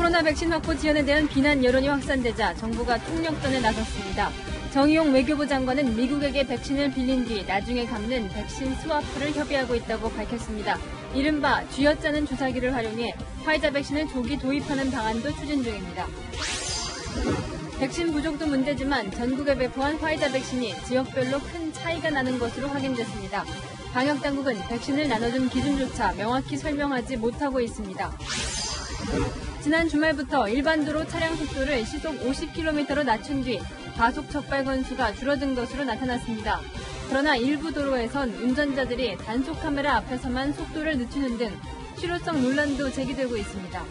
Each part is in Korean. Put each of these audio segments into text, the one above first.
코로나 백신 확보 지연에 대한 비난 여론이 확산되자 정부가 총력전에 나섰습니다. 정의용 외교부 장관은 미국에게 백신을 빌린 뒤 나중에 갚는 백신 스와프를 협의하고 있다고 밝혔습니다. 이른바 쥐어짜는 주사기를 활용해 화이자 백신을 조기 도입하는 방안도 추진 중입니다. 백신 부족도 문제지만 전국에 배포한 화이자 백신이 지역별로 큰 차이가 나는 것으로 확인됐습니다. 방역당국은 백신을 나눠준 기준조차 명확히 설명하지 못하고 있습니다. 지난 주말부터 일반도로 차량 속도를 시속 50km로 낮춘 뒤 과속 적발 건수가 줄어든 것으로 나타났습니다. 그러나 일부 도로에선 운전자들이 단속 카메라 앞에서만 속도를 늦추는 등 실효성 논란도 제기되고 있습니다.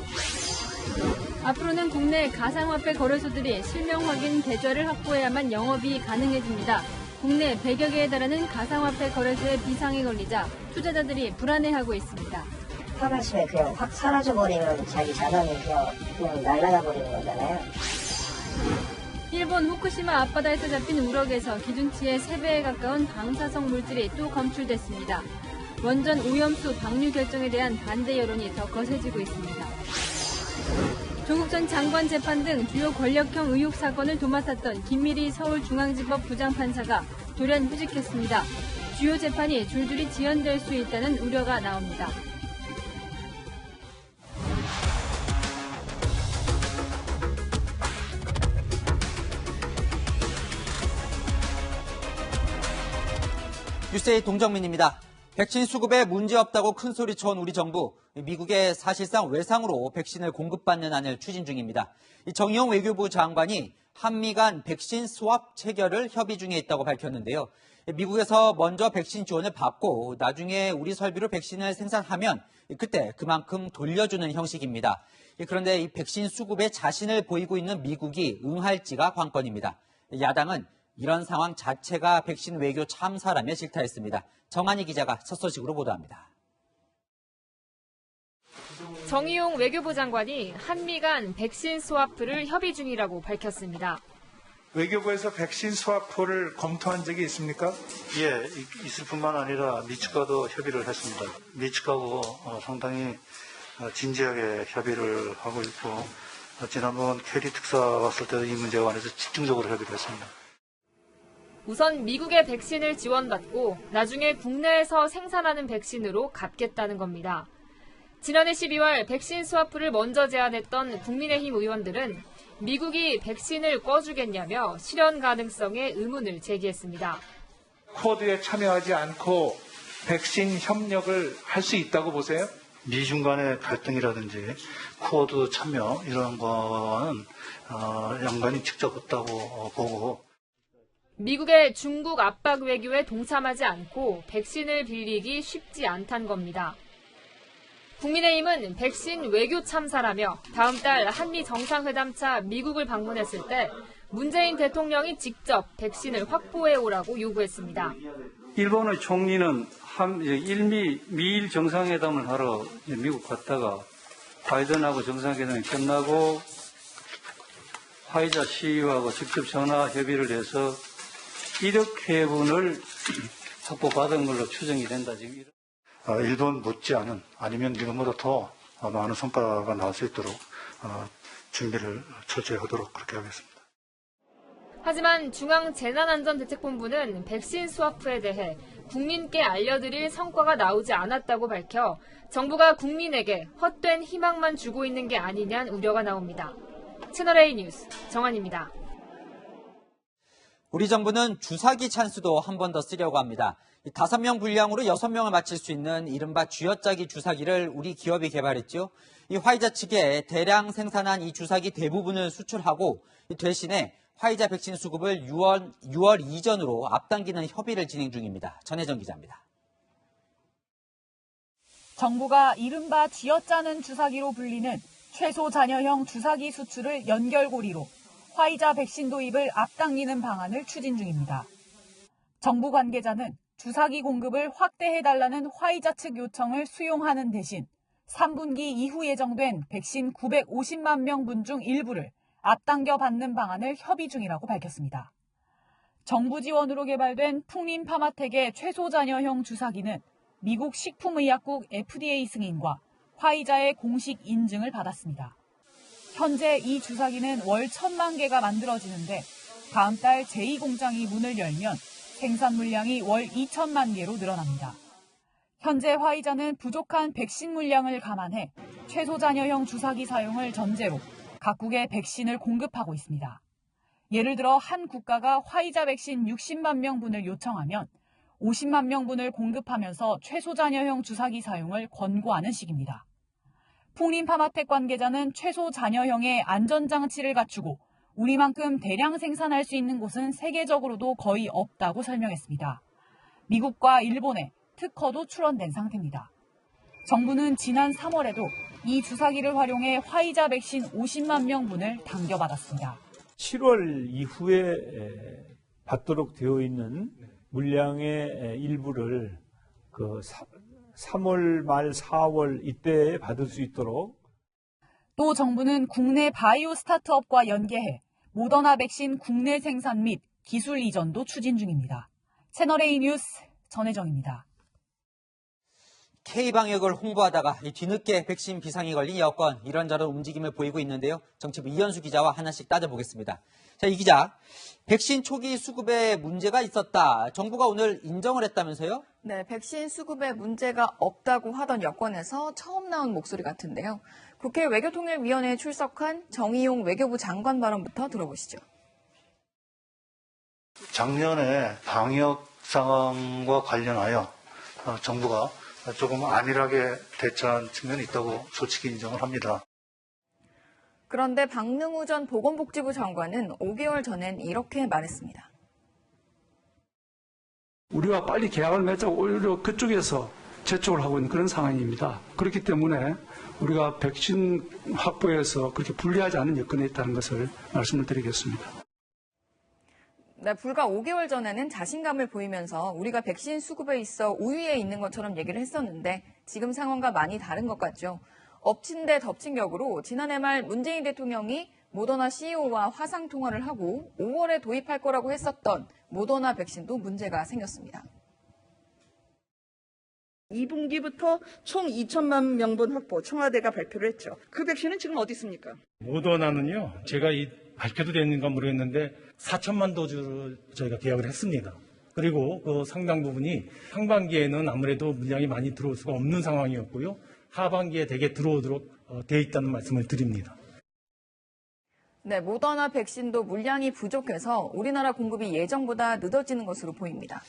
앞으로는 국내 가상화폐 거래소들이 실명 확인 계좌를 확보해야만 영업이 가능해집니다. 국내 100여 개에 달하는 가상화폐 거래소의 비상이 걸리자 투자자들이 불안해하고 있습니다. 하루아침에 그냥 확 사라져버리면 자기 자산이 그냥 날아가 버리는 거잖아요. 일본 후쿠시마 앞바다에서 잡힌 우럭에서 기준치의 3배에 가까운 방사성 물질이 또 검출됐습니다. 원전 오염수 방류 결정에 대한 반대 여론이 더 거세지고 있습니다. 조국 전 장관 재판 등 주요 권력형 의혹 사건을 도맡았던 김미리 서울중앙지법 부장판사가 돌연 휴직했습니다. 주요 재판이 줄줄이 지연될 수 있다는 우려가 나옵니다. 뉴스의 동정민입니다. 백신 수급에 문제없다고 큰소리쳐온 우리 정부, 미국에 사실상 외상으로 백신을 공급받는 안을 추진 중입니다. 정의용 외교부 장관이 한미 간 백신 스왑 체결을 협의 중에 있다고 밝혔는데요. 미국에서 먼저 백신 지원을 받고 나중에 우리 설비로 백신을 생산하면 그때 그만큼 돌려주는 형식입니다. 그런데 이 백신 수급에 자신을 보이고 있는 미국이 응할지가 관건입니다. 야당은 이런 상황 자체가 백신 외교 참사라며 질타했습니다. 정한희 기자가 첫 소식으로 보도합니다. 정의용 외교부 장관이 한미 간 백신 스와프를 협의 중이라고 밝혔습니다. 외교부에서 백신 스와프를 검토한 적이 있습니까? 예, 있을 뿐만 아니라 미측과도 협의를 했습니다. 미측하고 상당히 진지하게 협의를 하고 있고 지난번 캐리 특사 왔을 때도 이 문제에 관해서 집중적으로 협의를 했습니다. 우선 미국의 백신을 지원받고 나중에 국내에서 생산하는 백신으로 갚겠다는 겁니다. 지난해 12월 백신 스와프를 먼저 제안했던 국민의힘 의원들은 미국이 백신을 꿔주겠냐며 실현 가능성에 의문을 제기했습니다. 쿼드에 참여하지 않고 백신 협력을 할 수 있다고 보세요? 미중 간의 갈등이라든지 쿼드 참여 이런 거는 연관이 직접 없다고 보고 미국의 중국 압박 외교에 동참하지 않고 백신을 빌리기 쉽지 않다는 겁니다. 국민의힘은 백신 외교 참사라며 다음 달 한미 정상회담차 미국을 방문했을 때 문재인 대통령이 직접 백신을 확보해 오라고 요구했습니다. 일본의 총리는 미일 정상회담을 하러 미국 갔다가 바이든하고 정상회담이 끝나고 화이자 CEO하고 직접 전화 협의를 해서 1억 회분을 확보받은 걸로 추정이 된다. 지금. 일본 못지않은 아니면 이것보다 더 많은 성과가 나올 수 있도록 준비를 철저히 하도록 그렇게 하겠습니다. 하지만 중앙재난안전대책본부는 백신 스와프에 대해 국민께 알려드릴 성과가 나오지 않았다고 밝혀 정부가 국민에게 헛된 희망만 주고 있는 게 아니냐는 우려가 나옵니다. 채널A 뉴스 정한입니다. 우리 정부는 주사기 찬스도 한 번 더 쓰려고 합니다. 5명 분량으로 6명을 맞힐 수 있는 이른바 쥐어짜기 주사기를 우리 기업이 개발했죠. 이 화이자 측에 대량 생산한 이 주사기 대부분을 수출하고 대신에 화이자 백신 수급을 6월 이전으로 앞당기는 협의를 진행 중입니다. 전혜정 기자입니다. 정부가 이른바 쥐어짜는 주사기로 불리는 최소 잔여형 주사기 수출을 연결고리로 화이자 백신 도입을 앞당기는 방안을 추진 중입니다. 정부 관계자는 주사기 공급을 확대해달라는 화이자 측 요청을 수용하는 대신 3분기 이후 예정된 백신 950만 명분 중 일부를 앞당겨 받는 방안을 협의 중이라고 밝혔습니다. 정부 지원으로 개발된 풍림 파마텍의 최소 잔여형 주사기는 미국 식품의약국 FDA 승인과 화이자의 공식 인증을 받았습니다. 현재 이 주사기는 월 1,000만 개가 만들어지는데 다음 달 제2공장이 문을 열면 생산 물량이 월 2천만 개로 늘어납니다. 현재 화이자는 부족한 백신 물량을 감안해 최소 잔여형 주사기 사용을 전제로 각국에 백신을 공급하고 있습니다. 예를 들어 한 국가가 화이자 백신 60만 명분을 요청하면 50만 명분을 공급하면서 최소 잔여형 주사기 사용을 권고하는 식입니다. 풍림파마텍 관계자는 최소 잔여형의 안전장치를 갖추고 우리만큼 대량 생산할 수 있는 곳은 세계적으로도 거의 없다고 설명했습니다. 미국과 일본에 특허도 출원된 상태입니다. 정부는 지난 3월에도 이 주사기를 활용해 화이자 백신 50만 명분을 당겨받았습니다. 7월 이후에 받도록 되어 있는 물량의 일부를 3월 말 4월 이때에 받을 수 있도록 또 정부는 국내 바이오 스타트업과 연계해 모더나 백신 국내 생산 및 기술 이전도 추진 중입니다. 채널A 뉴스 전혜정입니다. K방역을 홍보하다가 뒤늦게 백신 비상이 걸린 여권 이런저런 움직임을 보이고 있는데요. 정치부 이현수 기자와 하나씩 따져보겠습니다. 자, 이 기자, 백신 초기 수급에 문제가 있었다. 정부가 오늘 인정을 했다면서요? 네, 백신 수급에 문제가 없다고 하던 여권에서 처음 나온 목소리 같은데요. 국회 외교통일위원회에 출석한 정의용 외교부 장관 발언부터 들어보시죠. 작년에 방역 상황과 관련하여 정부가 조금 안일하게 대처한 측면이 있다고 솔직히 인정을 합니다. 그런데 박능우 전 보건복지부 장관은 5개월 전엔 이렇게 말했습니다. 우리와 빨리 계약을 맺자고 오히려 그쪽에서 재촉을 하고 있는 그런 상황입니다. 그렇기 때문에 우리가 백신 확보에서 그렇게 불리하지 않은 여건에 있다는 것을 말씀을 드리겠습니다. 네, 불과 5개월 전에는 자신감을 보이면서 우리가 백신 수급에 있어 우위에 있는 것처럼 얘기를 했었는데 지금 상황과 많이 다른 것 같죠. 엎친 데 덮친 격으로 지난해 말 문재인 대통령이 모더나 CEO와 화상 통화를 하고 5월에 도입할 거라고 했었던 모더나 백신도 문제가 생겼습니다. 2분기부터 총 2천만 명분 확보 청와대가 발표를 했죠. 그 백신은 지금 어디 있습니까? 모더나는요. 제가 발표도 됐는가 모르겠는데 4천만 도주를 저희가 계약을 했습니다. 그리고 그 상당 부분이 상반기에는 아무래도 물량이 많이 들어올 수가 없는 상황이었고요. 하반기에 대개 들어오도록 돼 있다는 말씀을 드립니다. 네, 모더나 백신도 물량이 부족해서 우리나라 공급이 예정보다 늦어지는 것으로 보입니다.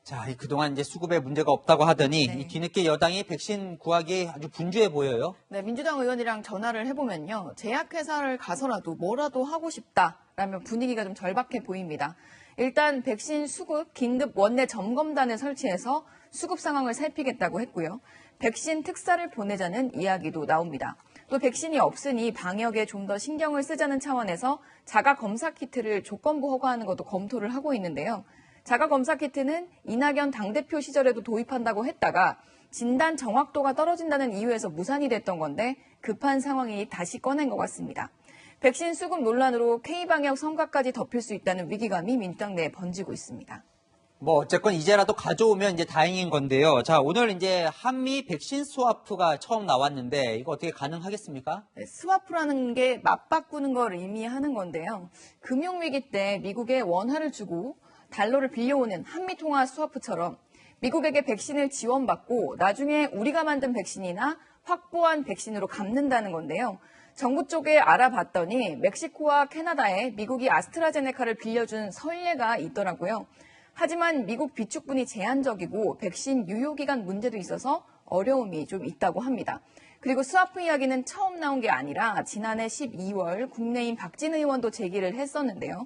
자, 그동안 이제 수급에 문제가 없다고 하더니 네. 이 뒤늦게 여당이 백신 구하기 아주 분주해 보여요. 네, 민주당 의원이랑 전화를 해보면요. 제약회사를 가서라도 뭐라도 하고 싶다라면 분위기가 좀 절박해 보입니다. 일단 백신 수급 긴급 원내 점검단을 설치해서 수급 상황을 살피겠다고 했고요. 백신 특사를 보내자는 이야기도 나옵니다. 또 백신이 없으니 방역에 좀 더 신경을 쓰자는 차원에서 자가검사 키트를 조건부 허가하는 것도 검토를 하고 있는데요. 자가검사 키트는 이낙연 당대표 시절에도 도입한다고 했다가 진단 정확도가 떨어진다는 이유에서 무산이 됐던 건데 급한 상황이 다시 꺼낸 것 같습니다. 백신 수급 논란으로 K방역 성과까지 덮일 수 있다는 위기감이 민주당 내에 번지고 있습니다. 뭐 어쨌건 이제라도 가져오면 이제 다행인 건데요. 자, 오늘 이제 한미 백신 스와프가 처음 나왔는데 이거 어떻게 가능하겠습니까? 네, 스와프라는 게 맞바꾸는 걸 의미하는 건데요. 금융위기 때 미국에 원화를 주고 달러를 빌려오는 한미통화 스와프처럼 미국에게 백신을 지원받고 나중에 우리가 만든 백신이나 확보한 백신으로 갚는다는 건데요. 정부 쪽에 알아봤더니 멕시코와 캐나다에 미국이 아스트라제네카를 빌려준 선례가 있더라고요. 하지만 미국 비축분이 제한적이고 백신 유효기간 문제도 있어서 어려움이 좀 있다고 합니다. 그리고 스와프 이야기는 처음 나온 게 아니라 지난해 12월 국내인 박진 의원도 제기를 했었는데요.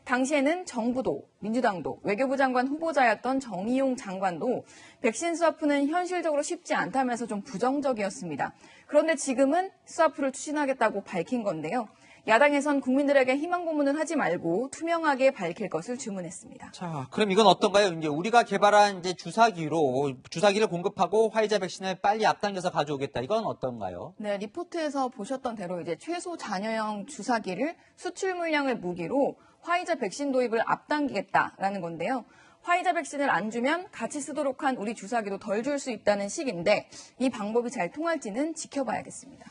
당시에는 정부도 민주당도 외교부 장관 후보자였던 정의용 장관도 백신 스와프는 현실적으로 쉽지 않다면서 좀 부정적이었습니다. 그런데 지금은 스와프를 추진하겠다고 밝힌 건데요. 야당에선 국민들에게 희망 고문은 하지 말고 투명하게 밝힐 것을 주문했습니다. 자, 그럼 이건 어떤가요? 이제 우리가 개발한 이제 주사기를 공급하고 화이자 백신을 빨리 앞당겨서 가져오겠다. 이건 어떤가요? 네, 리포트에서 보셨던 대로 이제 최소 잔여형 주사기를 수출 물량을 무기로 화이자 백신 도입을 앞당기겠다라는 건데요. 화이자 백신을 안 주면 같이 쓰도록 한 우리 주사기도 덜 줄 수 있다는 식인데 이 방법이 잘 통할지는 지켜봐야겠습니다.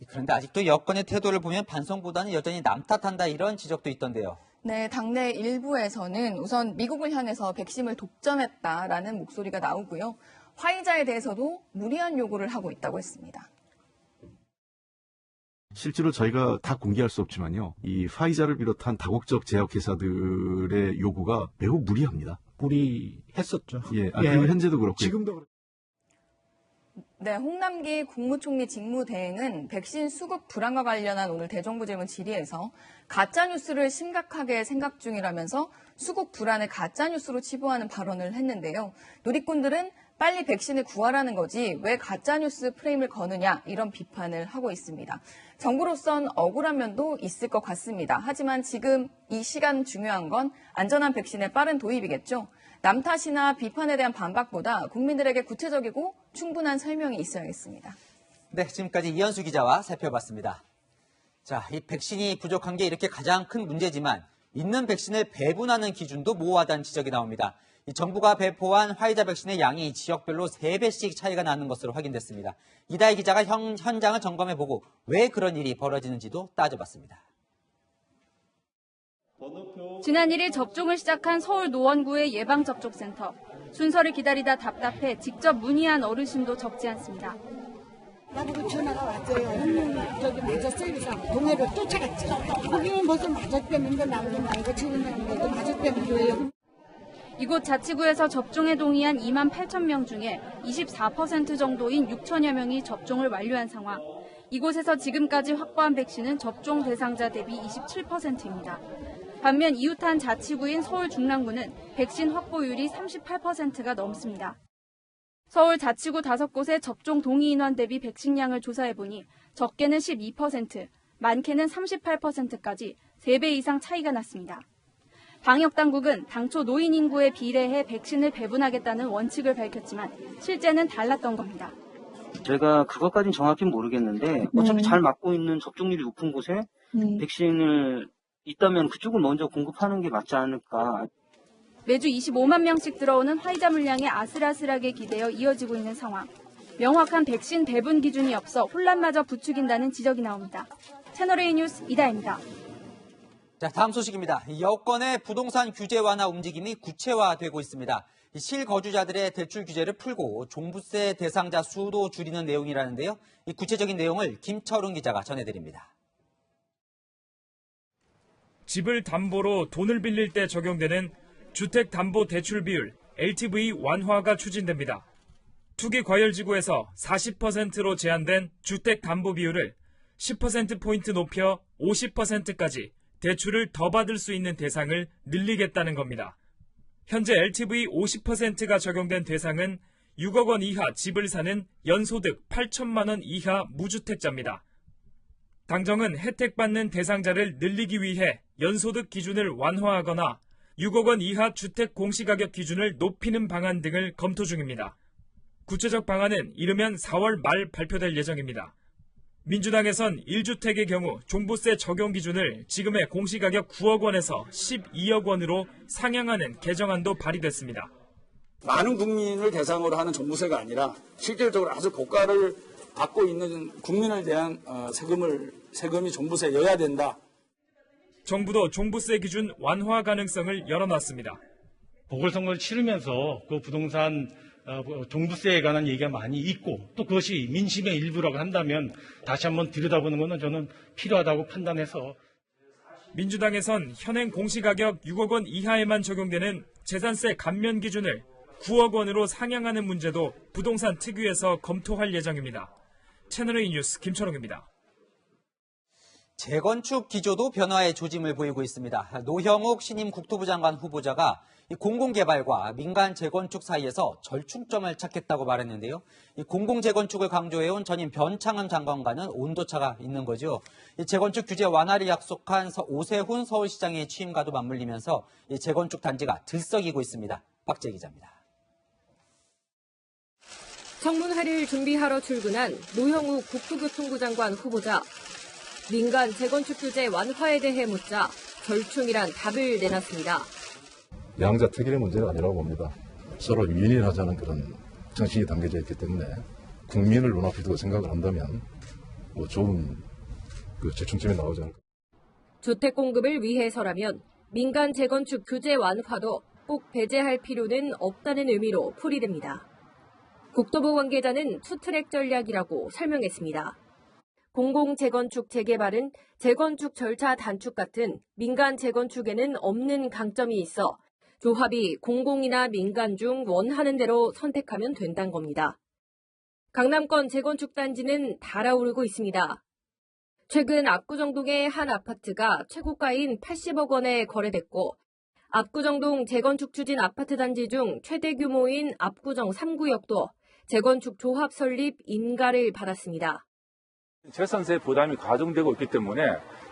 그런데 아직도 여권의 태도를 보면 반성보다는 여전히 남 탓한다 이런 지적도 있던데요. 네, 당내 일부에서는 우선 미국을 향해서 백신을 독점했다라는 목소리가 나오고요. 화이자에 대해서도 무리한 요구를 하고 있다고 했습니다. 실제로 저희가 다 공개할 수 없지만요. 이 화이자를 비롯한 다국적 제약회사들의 요구가 매우 무리합니다. 무리했었죠. 예, 그리고 현재도 그렇고요. 지금도 그렇고. 네, 홍남기 국무총리 직무대행은 백신 수급 불안과 관련한 오늘 대정부 질문 질의에서 가짜뉴스를 심각하게 생각 중이라면서 수급 불안을 가짜뉴스로 치부하는 발언을 했는데요. 누리꾼들은 빨리 백신을 구하라는 거지 왜 가짜뉴스 프레임을 거느냐 이런 비판을 하고 있습니다. 정부로선 억울한 면도 있을 것 같습니다. 하지만 지금 이 시간 중요한 건 안전한 백신의 빠른 도입이겠죠. 남 탓이나 비판에 대한 반박보다 국민들에게 구체적이고 충분한 설명이 있어야겠습니다. 네, 지금까지 이현수 기자와 살펴봤습니다. 자, 이 백신이 부족한 게 이렇게 가장 큰 문제지만 있는 백신을 배분하는 기준도 모호하다는 지적이 나옵니다. 이 정부가 배포한 화이자 백신의 양이 지역별로 3배씩 차이가 나는 것으로 확인됐습니다. 이다희 기자가 현장을 점검해보고 왜 그런 일이 벌어지는지도 따져봤습니다. 지난 1일 접종을 시작한 서울 노원구의 예방접종센터. 순서를 기다리다 답답해 직접 문의한 어르신도 적지 않습니다. 나보고 전화가 왔어요. 저기 맞았어요. 그래서 동해로 쫓아갔지. 거기는 무슨 맞았다는데 나오지 말고 지금 나오는데도 맞았다는 거예요. 이곳 자치구에서 접종에 동의한 2만 8천 명 중에 24% 정도인 6천여 명이 접종을 완료한 상황. 이곳에서 지금까지 확보한 백신은 접종 대상자 대비 27%입니다. 반면 이웃한 자치구인 서울 중랑구는 백신 확보율이 38%가 넘습니다. 서울 자치구 5곳의 접종 동의 인원 대비 백신량을 조사해보니 적게는 12%, 많게는 38%까지 3배 이상 차이가 났습니다. 방역당국은 당초 노인 인구에 비례해 백신을 배분하겠다는 원칙을 밝혔지만 실제는 달랐던 겁니다. 제가 그것까지는 정확히 모르겠는데 어차피 잘 맞고 있는 접종률이 높은 곳에 백신을 있다면 그쪽을 먼저 공급하는 게 맞지 않을까. 매주 25만 명씩 들어오는 화이자 물량에 아슬아슬하게 기대어 이어지고 있는 상황. 명확한 백신 배분 기준이 없어 혼란마저 부추긴다는 지적이 나옵니다. 채널A 뉴스 이다혜입니다. 자, 다음 소식입니다. 여권의 부동산 규제 완화 움직임이 구체화되고 있습니다. 실거주자들의 대출 규제를 풀고 종부세 대상자 수도 줄이는 내용이라는데요. 이 구체적인 내용을 김철웅 기자가 전해드립니다. 집을 담보로 돈을 빌릴 때 적용되는 주택담보대출 비율 LTV 완화가 추진됩니다. 투기 과열지구에서 40%로 제한된 주택담보 비율을 10%포인트 높여 50%까지 대출을 더 받을 수 있는 대상을 늘리겠다는 겁니다. 현재 LTV 50%가 적용된 대상은 6억 원 이하 집을 사는 연소득 8천만 원 이하 무주택자입니다. 당정은 혜택받는 대상자를 늘리기 위해 연소득 기준을 완화하거나 6억 원 이하 주택 공시가격 기준을 높이는 방안 등을 검토 중입니다. 구체적 방안은 이르면 4월 말 발표될 예정입니다. 민주당에선 1주택의 경우 종부세 적용 기준을 지금의 공시가격 9억 원에서 12억 원으로 상향하는 개정안도 발의됐습니다. 많은 국민을 대상으로 하는 종부세가 아니라 실질적으로 아주 고가를 받고 있는 국민에 대한 세금이 종부세여야 된다. 정부도 종부세 기준 완화 가능성을 열어놨습니다. 보궐선거를 치르면서 그 부동산 종부세에 관한 얘기가 많이 있고 또 그것이 민심의 일부라고 한다면 다시 한번 들여다보는 것은 저는 필요하다고 판단해서 민주당에선 현행 공시가격 6억 원 이하에만 적용되는 재산세 감면 기준을 9억 원으로 상향하는 문제도 부동산 특위에서 검토할 예정입니다. 채널A 뉴스 김철웅입니다. 재건축 기조도 변화의 조짐을 보이고 있습니다. 노형욱 신임 국토부 장관 후보자가 공공개발과 민간 재건축 사이에서 절충점을 찾겠다고 말했는데요. 공공재건축을 강조해온 전임 변창흠 장관과는 온도차가 있는 거죠. 재건축 규제 완화를 약속한 오세훈 서울시장의 취임과도 맞물리면서 재건축 단지가 들썩이고 있습니다. 박재 기자입니다. 청문회를 준비하러 출근한 노형욱 국토교통부 장관 후보자. 민간 재건축 규제 완화에 대해 묻자 절충이란 답을 내놨습니다. 양자택일의 문제는 아니라고 봅니다. 서로 윈윈하자는 그런 정신이 담겨져 있기 때문에 국민을 눈앞에 두고 생각을 한다면 좋은 재충점이 나오지 않을까. 주택 공급을 위해서라면 민간 재건축 규제 완화도 꼭 배제할 필요는 없다는 의미로 풀이됩니다. 국토부 관계자는 투트랙 전략이라고 설명했습니다. 공공재건축 재개발은 재건축 절차 단축 같은 민간 재건축에는 없는 강점이 있어 조합이 공공이나 민간 중 원하는 대로 선택하면 된다는 겁니다. 강남권 재건축 단지는 달아오르고 있습니다. 최근 압구정동의 한 아파트가 최고가인 80억 원에 거래됐고 압구정동 재건축 추진 아파트 단지 중 최대 규모인 압구정 3구역도 재건축 조합 설립 인가를 받았습니다. 재산세 부담이 가중되고 있기 때문에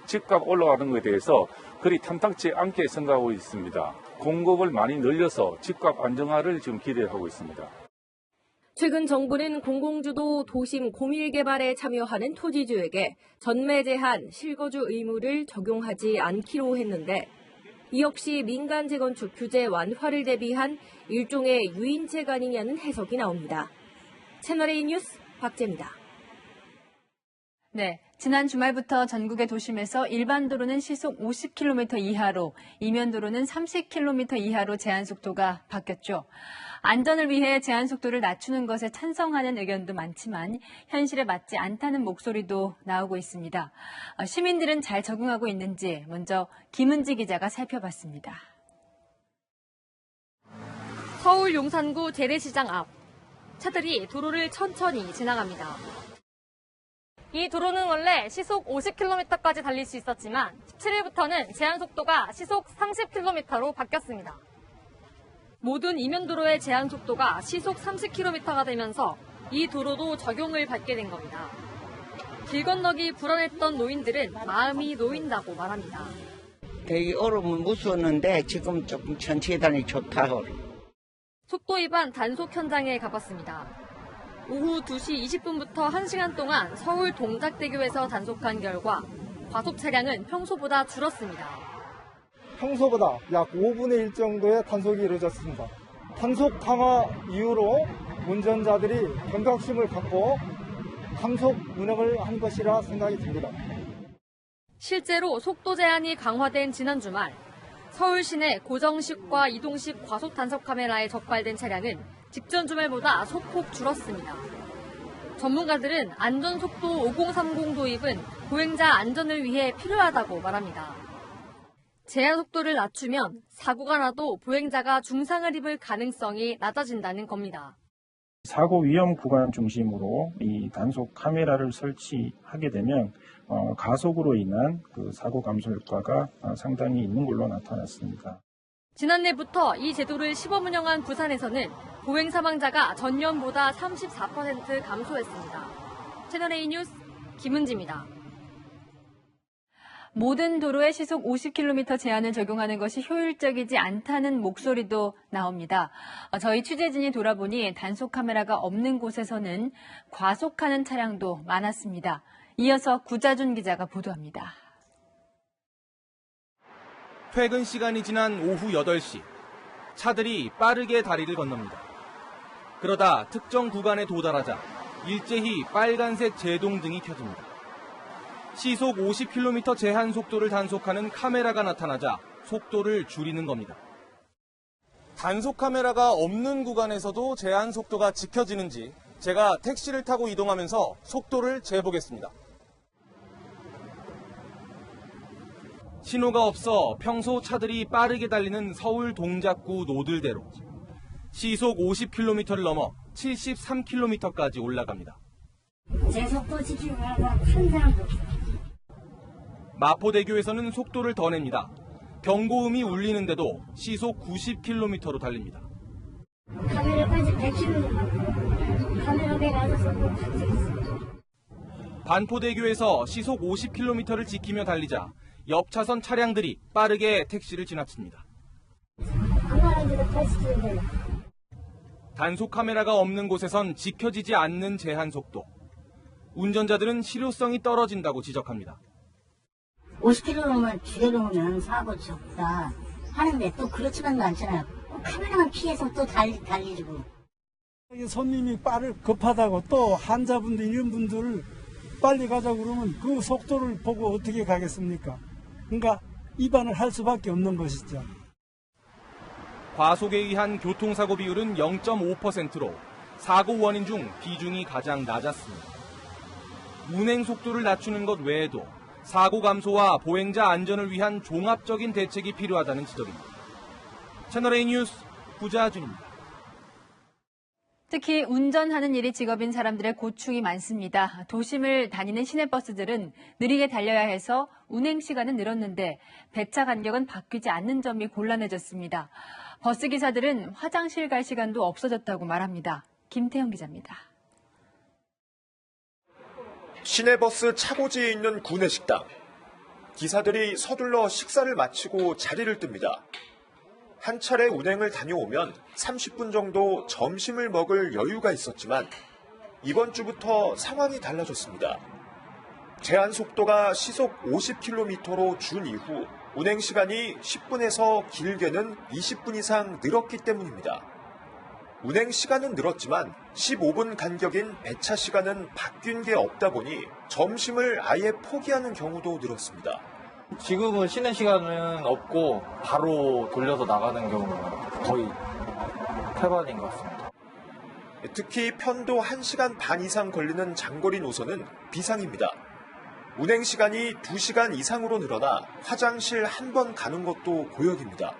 집값 올라가는 것에 대해서 그리 탐탁지 않게 생각하고 있습니다. 공급을 많이 늘려서 집값 안정화를 지금 기대하고 있습니다. 최근 정부는 공공주도 도심 공밀개발에 참여하는 토지주에게 전매 제한, 실거주 의무를 적용하지 않기로 했는데 이 역시 민간 재건축 규제 완화를 대비한 일종의 유인책 아니냐는 해석이 나옵니다. 채널A 뉴스 박재입니다. 네, 지난 주말부터 전국의 도심에서 일반 도로는 시속 50km 이하로, 이면 도로는 30km 이하로 제한 속도가 바뀌었죠. 안전을 위해 제한 속도를 낮추는 것에 찬성하는 의견도 많지만 현실에 맞지 않다는 목소리도 나오고 있습니다. 시민들은 잘 적응하고 있는지 먼저 김은지 기자가 살펴봤습니다. 서울 용산구 재래시장 앞. 차들이 도로를 천천히 지나갑니다. 이 도로는 원래 시속 50km까지 달릴 수 있었지만 17일부터는 제한 속도가 시속 30km로 바뀌었습니다. 모든 이면도로의 제한 속도가 시속 30km가 되면서 이 도로도 적용을 받게 된 겁니다. 길 건너기 불안했던 노인들은 마음이 놓인다고 말합니다. 되게 얼음은 무서웠는데 지금 조금 천천히 다니기 좋다고. 속도 위반 단속 현장에 가봤습니다. 오후 2시 20분부터 1시간 동안 서울 동작대교에서 단속한 결과 과속 차량은 평소보다 줄었습니다. 평소보다 약 5분의 1 정도의 단속이 이루어졌습니다. 단속 강화 이후로 운전자들이 경각심을 갖고 감속 운행을 한 것이라 생각이 듭니다. 실제로 속도 제한이 강화된 지난 주말 서울 시내 고정식과 이동식 과속 단속 카메라에 적발된 차량은 직전 주말보다 소폭 줄었습니다. 전문가들은 안전속도 5030 도입은 보행자 안전을 위해 필요하다고 말합니다. 제한 속도를 낮추면 사고가 나도 보행자가 중상을 입을 가능성이 낮아진다는 겁니다. 사고 위험 구간 중심으로 이 단속 카메라를 설치하게 되면 가속으로 인한 그 사고 감소 효과가 상당히 있는 걸로 나타났습니다. 지난해부터 이 제도를 시범 운영한 부산에서는 보행 사망자가 전년보다 34% 감소했습니다. 채널A 뉴스 김은지입니다. 모든 도로에 시속 50km 제한을 적용하는 것이 효율적이지 않다는 목소리도 나옵니다. 저희 취재진이 돌아보니 단속 카메라가 없는 곳에서는 과속하는 차량도 많았습니다. 이어서 구자준 기자가 보도합니다. 퇴근 시간이 지난 오후 8시, 차들이 빠르게 다리를 건넙니다. 그러다 특정 구간에 도달하자 일제히 빨간색 제동등이 켜집니다. 시속 50km 제한 속도를 단속하는 카메라가 나타나자 속도를 줄이는 겁니다. 단속 카메라가 없는 구간에서도 제한 속도가 지켜지는지 제가 택시를 타고 이동하면서 속도를 재보겠습니다. 신호가 없어 평소 차들이 빠르게 달리는 서울 동작구 노들대로 시속 50km를 넘어 73km까지 올라갑니다. 제 속도 지키고 가는 한 사람도 없어요. 마포대교에서는 속도를 더 냅니다. 경고음이 울리는데도 시속 90km로 달립니다. 카메라까지 100km 카메라 내가 속도 박치겠어요. 반포대교에서 시속 50km를 지키며 달리자 옆 차선 차량들이 빠르게 택시를 지나칩니다. 단속 카메라가 없는 곳에선 지켜지지 않는 제한 속도. 운전자들은 실효성이 떨어진다고 지적합니다. 50km로만 주대로면 사고 적다 하는데 또 그렇지만도 않잖아요. 카메라만 피해서 또 달리고. 손님이 급하다고 또 환자분들 이런 분들 빨리 가자고 그러면 그 속도를 보고 어떻게 가겠습니까? 그러니까 위반을 할 수밖에 없는 것이죠. 과속에 의한 교통사고 비율은 0.5%로 사고 원인 중 비중이 가장 낮았습니다. 운행 속도를 낮추는 것 외에도 사고 감소와 보행자 안전을 위한 종합적인 대책이 필요하다는 지적입니다. 채널A 뉴스 구자준입니다. 특히 운전하는 일이 직업인 사람들의 고충이 많습니다. 도심을 다니는 시내버스들은 느리게 달려야 해서 운행 시간은 늘었는데 배차 간격은 바뀌지 않는 점이 곤란해졌습니다. 버스 기사들은 화장실 갈 시간도 없어졌다고 말합니다. 김태형 기자입니다. 시내버스 차고지에 있는 구내식당. 기사들이 서둘러 식사를 마치고 자리를 뜹니다. 한 차례 운행을 다녀오면 30분 정도 점심을 먹을 여유가 있었지만 이번 주부터 상황이 달라졌습니다. 제한 속도가 시속 50km로 준 이후 운행 시간이 10분에서 길게는 20분 이상 늘었기 때문입니다. 운행 시간은 늘었지만 15분 간격인 배차 시간은 바뀐 게 없다 보니 점심을 아예 포기하는 경우도 늘었습니다. 지금은 쉬는 시간은 없고 바로 돌려서 나가는 경우가 거의 태반인 것 같습니다. 특히 편도 1시간 반 이상 걸리는 장거리 노선은 비상입니다. 운행 시간이 2시간 이상으로 늘어나 화장실 한 번 가는 것도 고역입니다.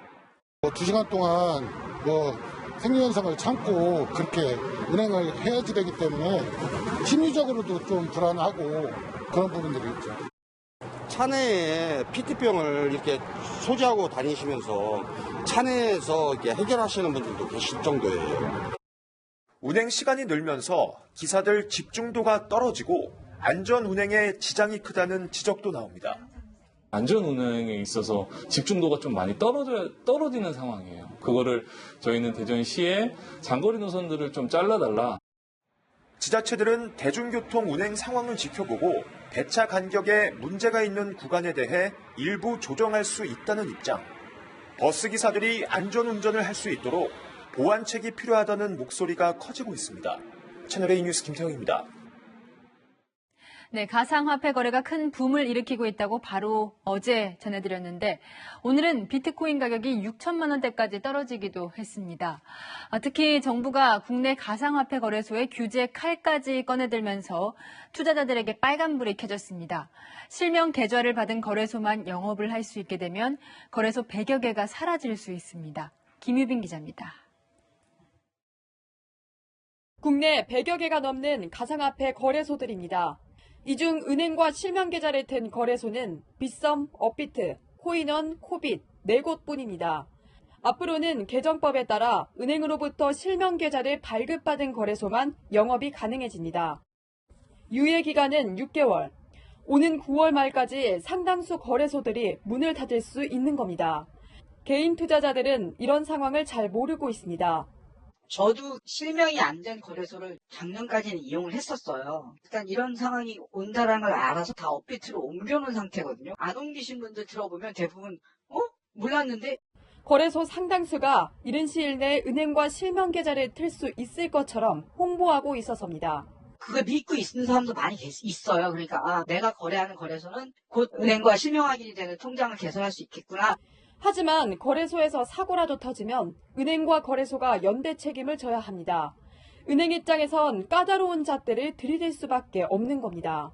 2시간 동안 생리현상을 참고 그렇게 운행을 해야지 되기 때문에 심리적으로도 좀 불안하고 그런 부분들이 있죠. 차내에 PT병을 이렇게 소지하고 다니시면서 차내에서 이렇게 해결하시는 분들도 계실 정도예요. 운행 시간이 늘면서 기사들 집중도가 떨어지고 안전 운행에 지장이 크다는 지적도 나옵니다. 안전 운행에 있어서 집중도가 좀 많이 떨어지는 상황이에요. 그거를 저희는 대전시에 장거리 노선들을 좀 잘라달라. 지자체들은 대중교통 운행 상황을 지켜보고 배차 간격에 문제가 있는 구간에 대해 일부 조정할 수 있다는 입장. 버스 기사들이 안전운전을 할 수 있도록 보완책이 필요하다는 목소리가 커지고 있습니다. 채널A 뉴스 김태형입니다. 네, 가상화폐 거래가 큰 붐을 일으키고 있다고 바로 어제 전해드렸는데 오늘은 비트코인 가격이 6천만 원대까지 떨어지기도 했습니다. 특히 정부가 국내 가상화폐 거래소의 규제 칼까지 꺼내들면서 투자자들에게 빨간불이 켜졌습니다. 실명 계좌를 받은 거래소만 영업을 할 수 있게 되면 거래소 100여 개가 사라질 수 있습니다. 김유빈 기자입니다. 국내 100여 개가 넘는 가상화폐 거래소들입니다. 이 중 은행과 실명 계좌를 튼 거래소는 빗썸, 업비트, 코인원, 코빗 4곳뿐입니다. 앞으로는 개정법에 따라 은행으로부터 실명 계좌를 발급받은 거래소만 영업이 가능해집니다. 유예 기간은 6개월. 오는 9월 말까지 상당수 거래소들이 문을 닫을 수 있는 겁니다. 개인 투자자들은 이런 상황을 잘 모르고 있습니다. 저도 실명이 안 된 거래소를 작년까지는 이용을 했었어요. 일단 이런 상황이 온다는 걸 알아서 다 업비트로 옮겨놓은 상태거든요. 안 옮기신 분들 들어보면 대부분 몰랐는데? 거래소 상당수가 이른 시일 내에 은행과 실명 계좌를 틀 수 있을 것처럼 홍보하고 있어서입니다. 그걸 믿고 있는 사람도 많이 있어요. 그러니까 내가 거래하는 거래소는 곧 은행과 실명 확인이 되는 통장을 개설할 수 있겠구나. 하지만 거래소에서 사고라도 터지면 은행과 거래소가 연대 책임을 져야 합니다. 은행 입장에선 까다로운 잣대를 들이댈 수밖에 없는 겁니다.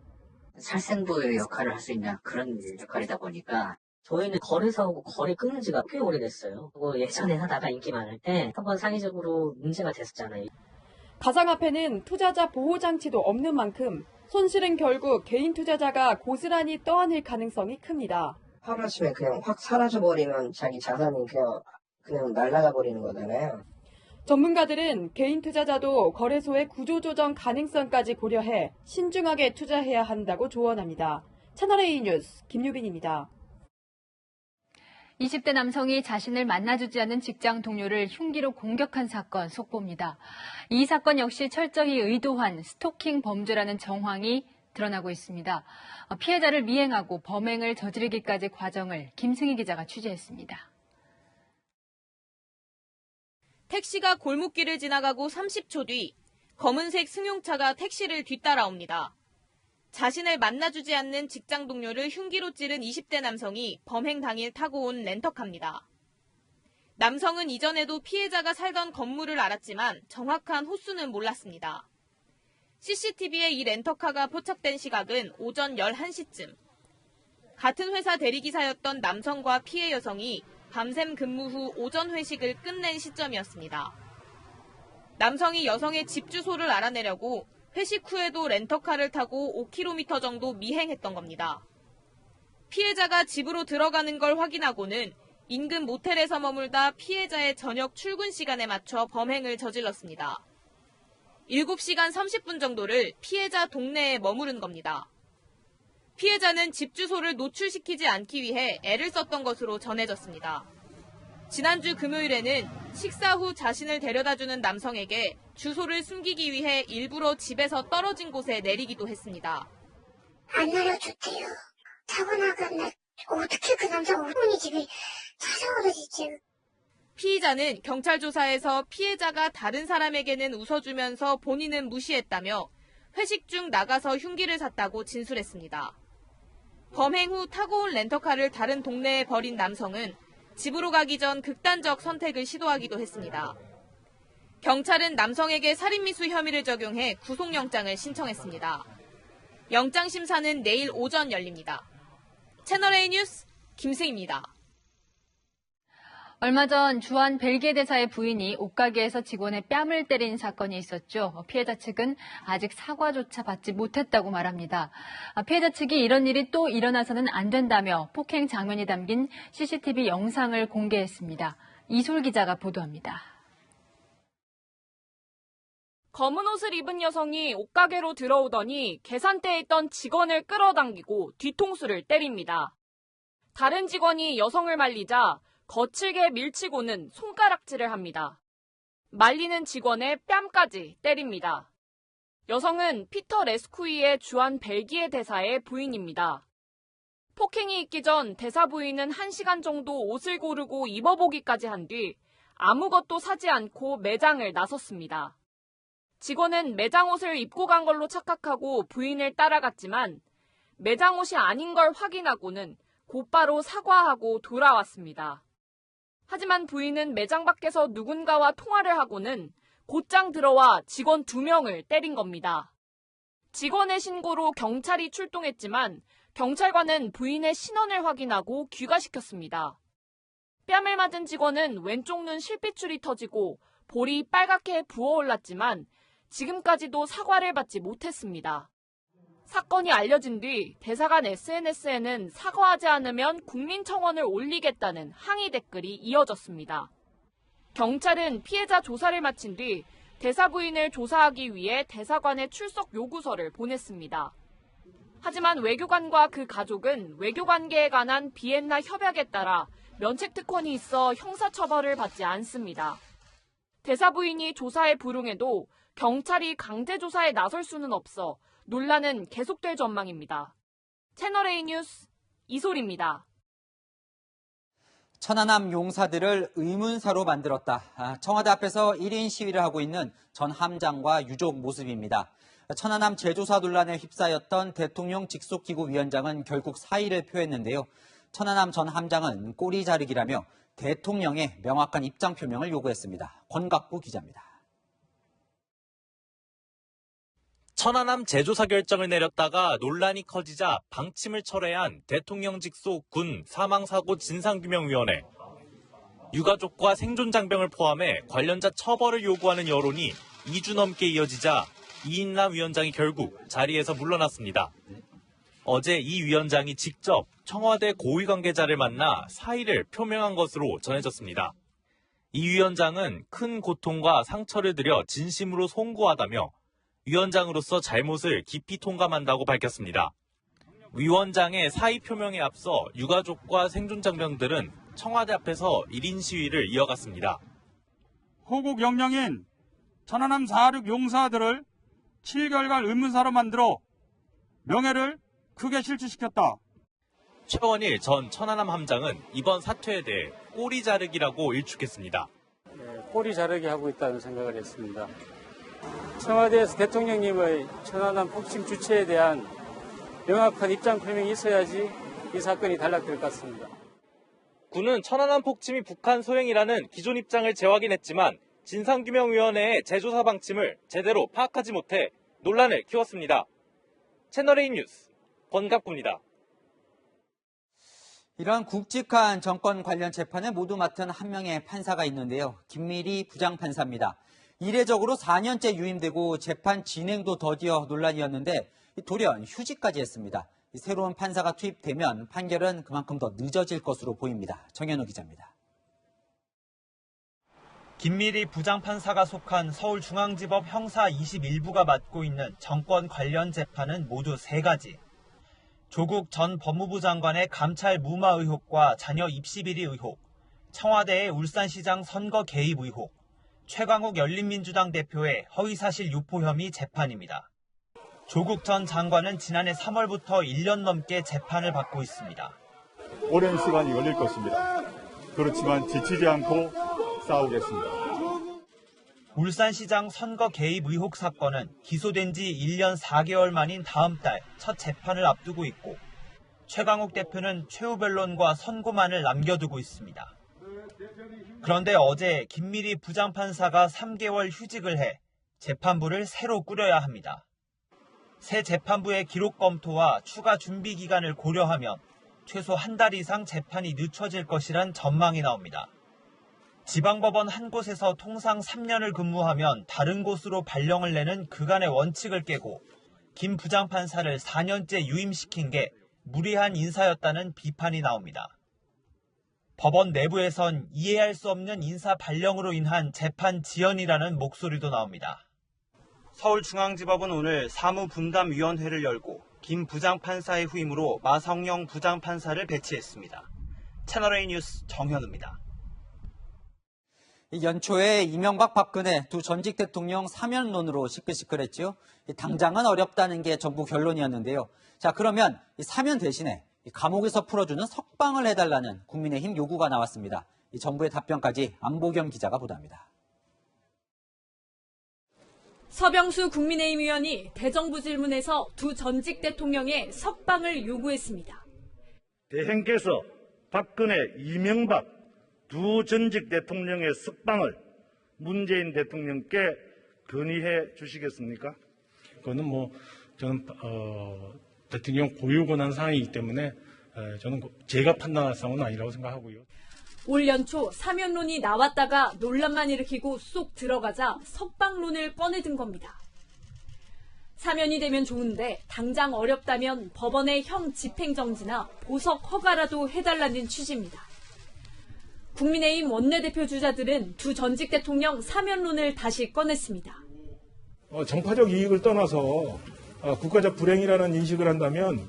살생부의 역할을 할 수 있는 그런 역할이다 보니까 저희는 거래소하고 거래 끊는 지가 꽤 오래됐어요. 예전에 하다가 인기 많을 때 한번 사기적으로 문제가 됐었잖아요. 가상화폐는 투자자 보호장치도 없는 만큼 손실은 결국 개인 투자자가 고스란히 떠안을 가능성이 큽니다. 하루아침에 그냥 확 사라져버리면 자기 자산이 그냥 날아가 버리는 거잖아요. 전문가들은 개인 투자자도 거래소의 구조조정 가능성까지 고려해 신중하게 투자해야 한다고 조언합니다. 채널A 뉴스 김유빈입니다. 20대 남성이 자신을 만나주지 않은 직장 동료를 흉기로 공격한 사건 속보입니다. 이 사건 역시 철저히 의도한 스토킹 범죄라는 정황이 드러나고 있습니다. 피해자를 미행하고 범행을 저지르기까지 과정을 김승희 기자가 취재했습니다. 택시가 골목길을 지나가고 30초 뒤 검은색 승용차가 택시를 뒤따라옵니다. 자신을 만나주지 않는 직장 동료를 흉기로 찌른 20대 남성이 범행 당일 타고 온 렌터카입니다. 남성은 이전에도 피해자가 살던 건물을 알았지만 정확한 호수는 몰랐습니다. CCTV에 이 렌터카가 포착된 시각은 오전 11시쯤. 같은 회사 대리기사였던 남성과 피해 여성이 밤샘 근무 후 오전 회식을 끝낸 시점이었습니다. 남성이 여성의 집 주소를 알아내려고 회식 후에도 렌터카를 타고 5km 정도 미행했던 겁니다. 피해자가 집으로 들어가는 걸 확인하고는 인근 모텔에서 머물다 피해자의 저녁 출근 시간에 맞춰 범행을 저질렀습니다. 7시간 30분 정도를 피해자 동네에 머무른 겁니다. 피해자는 집 주소를 노출시키지 않기 위해 애를 썼던 것으로 전해졌습니다. 지난주 금요일에는 식사 후 자신을 데려다주는 남성에게 주소를 숨기기 위해 일부러 집에서 떨어진 곳에 내리기도 했습니다. 안 내려줬대요. 타고 나갔네. 어떻게 그 남자가 어머니 집에 찾아오르지. 피의자는 경찰 조사에서 피해자가 다른 사람에게는 웃어주면서 본인은 무시했다며 회식 중 나가서 흉기를 샀다고 진술했습니다. 범행 후 타고 온 렌터카를 다른 동네에 버린 남성은 집으로 가기 전 극단적 선택을 시도하기도 했습니다. 경찰은 남성에게 살인미수 혐의를 적용해 구속영장을 신청했습니다. 영장 심사는 내일 오전 열립니다. 채널A 뉴스 김승희입니다. 얼마 전 주한 벨기에 대사의 부인이 옷가게에서 직원의 뺨을 때린 사건이 있었죠. 피해자 측은 아직 사과조차 받지 못했다고 말합니다. 피해자 측이 이런 일이 또 일어나서는 안 된다며 폭행 장면이 담긴 CCTV 영상을 공개했습니다. 이솔 기자가 보도합니다. 검은 옷을 입은 여성이 옷가게로 들어오더니 계산대에 있던 직원을 끌어당기고 뒤통수를 때립니다. 다른 직원이 여성을 말리자 거칠게 밀치고는 손가락질을 합니다. 말리는 직원의 뺨까지 때립니다. 여성은 피터 레스쿠이의 주한 벨기에 대사의 부인입니다. 폭행이 있기 전 대사 부인은 1시간 정도 옷을 고르고 입어보기까지 한 뒤 아무것도 사지 않고 매장을 나섰습니다. 직원은 매장 옷을 입고 간 걸로 착각하고 부인을 따라갔지만 매장 옷이 아닌 걸 확인하고는 곧바로 사과하고 돌아왔습니다. 하지만 부인은 매장 밖에서 누군가와 통화를 하고는 곧장 들어와 직원 2명을 때린 겁니다. 직원의 신고로 경찰이 출동했지만 경찰관은 부인의 신원을 확인하고 귀가시켰습니다. 뺨을 맞은 직원은 왼쪽 눈 실핏줄이 터지고 볼이 빨갛게 부어올랐지만 지금까지도 사과를 받지 못했습니다. 사건이 알려진 뒤 대사관 SNS에는 사과하지 않으면 국민청원을 올리겠다는 항의 댓글이 이어졌습니다. 경찰은 피해자 조사를 마친 뒤 대사 부인을 조사하기 위해 대사관에 출석 요구서를 보냈습니다. 하지만 외교관과 그 가족은 외교관계에 관한 비엔나 협약에 따라 면책특권이 있어 형사처벌을 받지 않습니다. 대사 부인이 조사에 불응해도 경찰이 강제조사에 나설 수는 없어 논란은 계속될 전망입니다. 채널A 뉴스 이솔입니다. 천안함 용사들을 의문사로 만들었다. 청와대 앞에서 1인 시위를 하고 있는 전 함장과 유족 모습입니다. 천안함 재조사 논란에 휩싸였던 대통령 직속기구위원장은 결국 사의를 표했는데요. 천안함 전 함장은 꼬리 자르기라며 대통령의 명확한 입장 표명을 요구했습니다. 권갑구 기자입니다. 천안함 재조사 결정을 내렸다가 논란이 커지자 방침을 철회한 대통령 직속 군 사망사고 진상규명위원회. 유가족과 생존장병을 포함해 관련자 처벌을 요구하는 여론이 2주 넘게 이어지자 이인남 위원장이 결국 자리에서 물러났습니다. 어제 이 위원장이 직접 청와대 고위 관계자를 만나 사의를 표명한 것으로 전해졌습니다. 이 위원장은 큰 고통과 상처를 들여 진심으로 송구하다며 위원장으로서 잘못을 깊이 통감한다고 밝혔습니다. 위원장의 사의 표명에 앞서 유가족과 생존장병들은 청와대 앞에서 1인 시위를 이어갔습니다. 호국 영령인 천안함 4.16 용사들을 7개월간 의문사로 만들어 명예를 크게 실추시켰다. 최원일 전 천안함 함장은 이번 사퇴에 대해 꼬리 자르기라고 일축했습니다. 꼬리 자르기 하고 있다는 생각을 했습니다. 청와대에서 대통령님의 천안함 폭침 주체에 대한 명확한 입장 표명이 있어야지 이 사건이 단락될 것 같습니다. 군은 천안함 폭침이 북한 소행이라는 기존 입장을 재확인했지만 진상규명위원회의 재조사 방침을 제대로 파악하지 못해 논란을 키웠습니다. 채널A 뉴스 권갑구입니다. 이런 굵직한 정권 관련 재판을 모두 맡은 한 명의 판사가 있는데요. 김미리 부장판사입니다. 이례적으로 4년째 유임되고 재판 진행도 더디어 논란이었는데 돌연 휴직까지 했습니다. 새로운 판사가 투입되면 판결은 그만큼 더 늦어질 것으로 보입니다. 정현우 기자입니다. 김미리 부장판사가 속한 서울중앙지법 형사 21부가 맡고 있는 정권 관련 재판은 모두 3가지. 조국 전 법무부 장관의 감찰 무마 의혹과 자녀 입시 비리 의혹, 청와대의 울산시장 선거 개입 의혹, 최광욱 열린민주당 대표의 허위사실 유포 혐의 재판입니다. 조국 전 장관은 지난해 3월부터 1년 넘게 재판을 받고 있습니다. 오랜 시간이 걸릴 것입니다. 그렇지만 지치지 않고 싸우겠습니다. 울산시장 선거 개입 의혹 사건은 기소된 지 1년 4개월 만인 다음 달 첫 재판을 앞두고 있고 최광욱 대표는 최후 변론과 선고만을 남겨두고 있습니다. 그런데 어제 김미리 부장판사가 3개월 휴직을 해 재판부를 새로 꾸려야 합니다. 새 재판부의 기록 검토와 추가 준비 기간을 고려하면 최소 한 달 이상 재판이 늦춰질 것이란 전망이 나옵니다. 지방법원 한 곳에서 통상 3년을 근무하면 다른 곳으로 발령을 내는 그간의 원칙을 깨고 김 부장판사를 4년째 유임시킨 게 무리한 인사였다는 비판이 나옵니다. 법원 내부에선 이해할 수 없는 인사 발령으로 인한 재판 지연이라는 목소리도 나옵니다. 서울중앙지법은 오늘 사무분담위원회를 열고 김 부장판사의 후임으로 마성영 부장판사를 배치했습니다. 채널A 뉴스 정현우입니다. 연초에 이명박 박근혜 두 전직 대통령 사면론으로 시끌시끌했죠. 당장은 어렵다는 게 정부 결론이었는데요. 자, 그러면 사면 대신에 감옥에서 풀어주는 석방을 해달라는 국민의힘 요구가 나왔습니다. 정부의 답변까지 안보겸 기자가 보도합니다. 서병수 국민의힘 의원이 대정부 질문에서 두 전직 대통령의 석방을 요구했습니다. 대행께서 박근혜, 이명박 두 전직 대통령의 석방을 문재인 대통령께 건의해 주시겠습니까? 그거는 저는 대통령 고유 권한 사항이기 때문에 저는 제가 판단할 사항은 아니라고 생각하고요. 올 연초 사면론이 나왔다가 논란만 일으키고 쏙 들어가자 석방론을 꺼내든 겁니다. 사면이 되면 좋은데 당장 어렵다면 법원의 형 집행정지나 보석 허가라도 해달라는 취지입니다. 국민의힘 원내대표 주자들은 두 전직 대통령 사면론을 다시 꺼냈습니다. 정파적 이익을 떠나서 국가적 불행이라는 인식을 한다면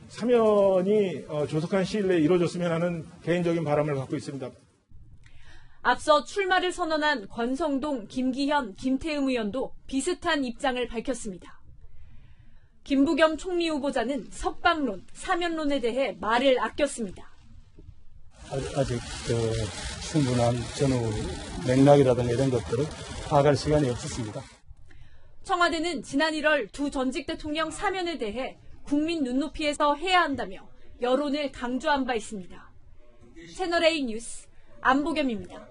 사면이 조속한 시일 내에 이루어졌으면 하는 개인적인 바람을 갖고 있습니다. 앞서 출마를 선언한 권성동, 김기현, 김태흠 의원도 비슷한 입장을 밝혔습니다. 김부겸 총리 후보자는 석방론, 사면론에 대해 말을 아꼈습니다. 아직 충분한 전후 맥락이라든가 이런 것들을 파악할 시간이 없었습니다. 청와대는 지난 1월 두 전직 대통령 사면에 대해 국민 눈높이에서 해야 한다며 여론을 강조한 바 있습니다. 채널A 뉴스 안보겸입니다.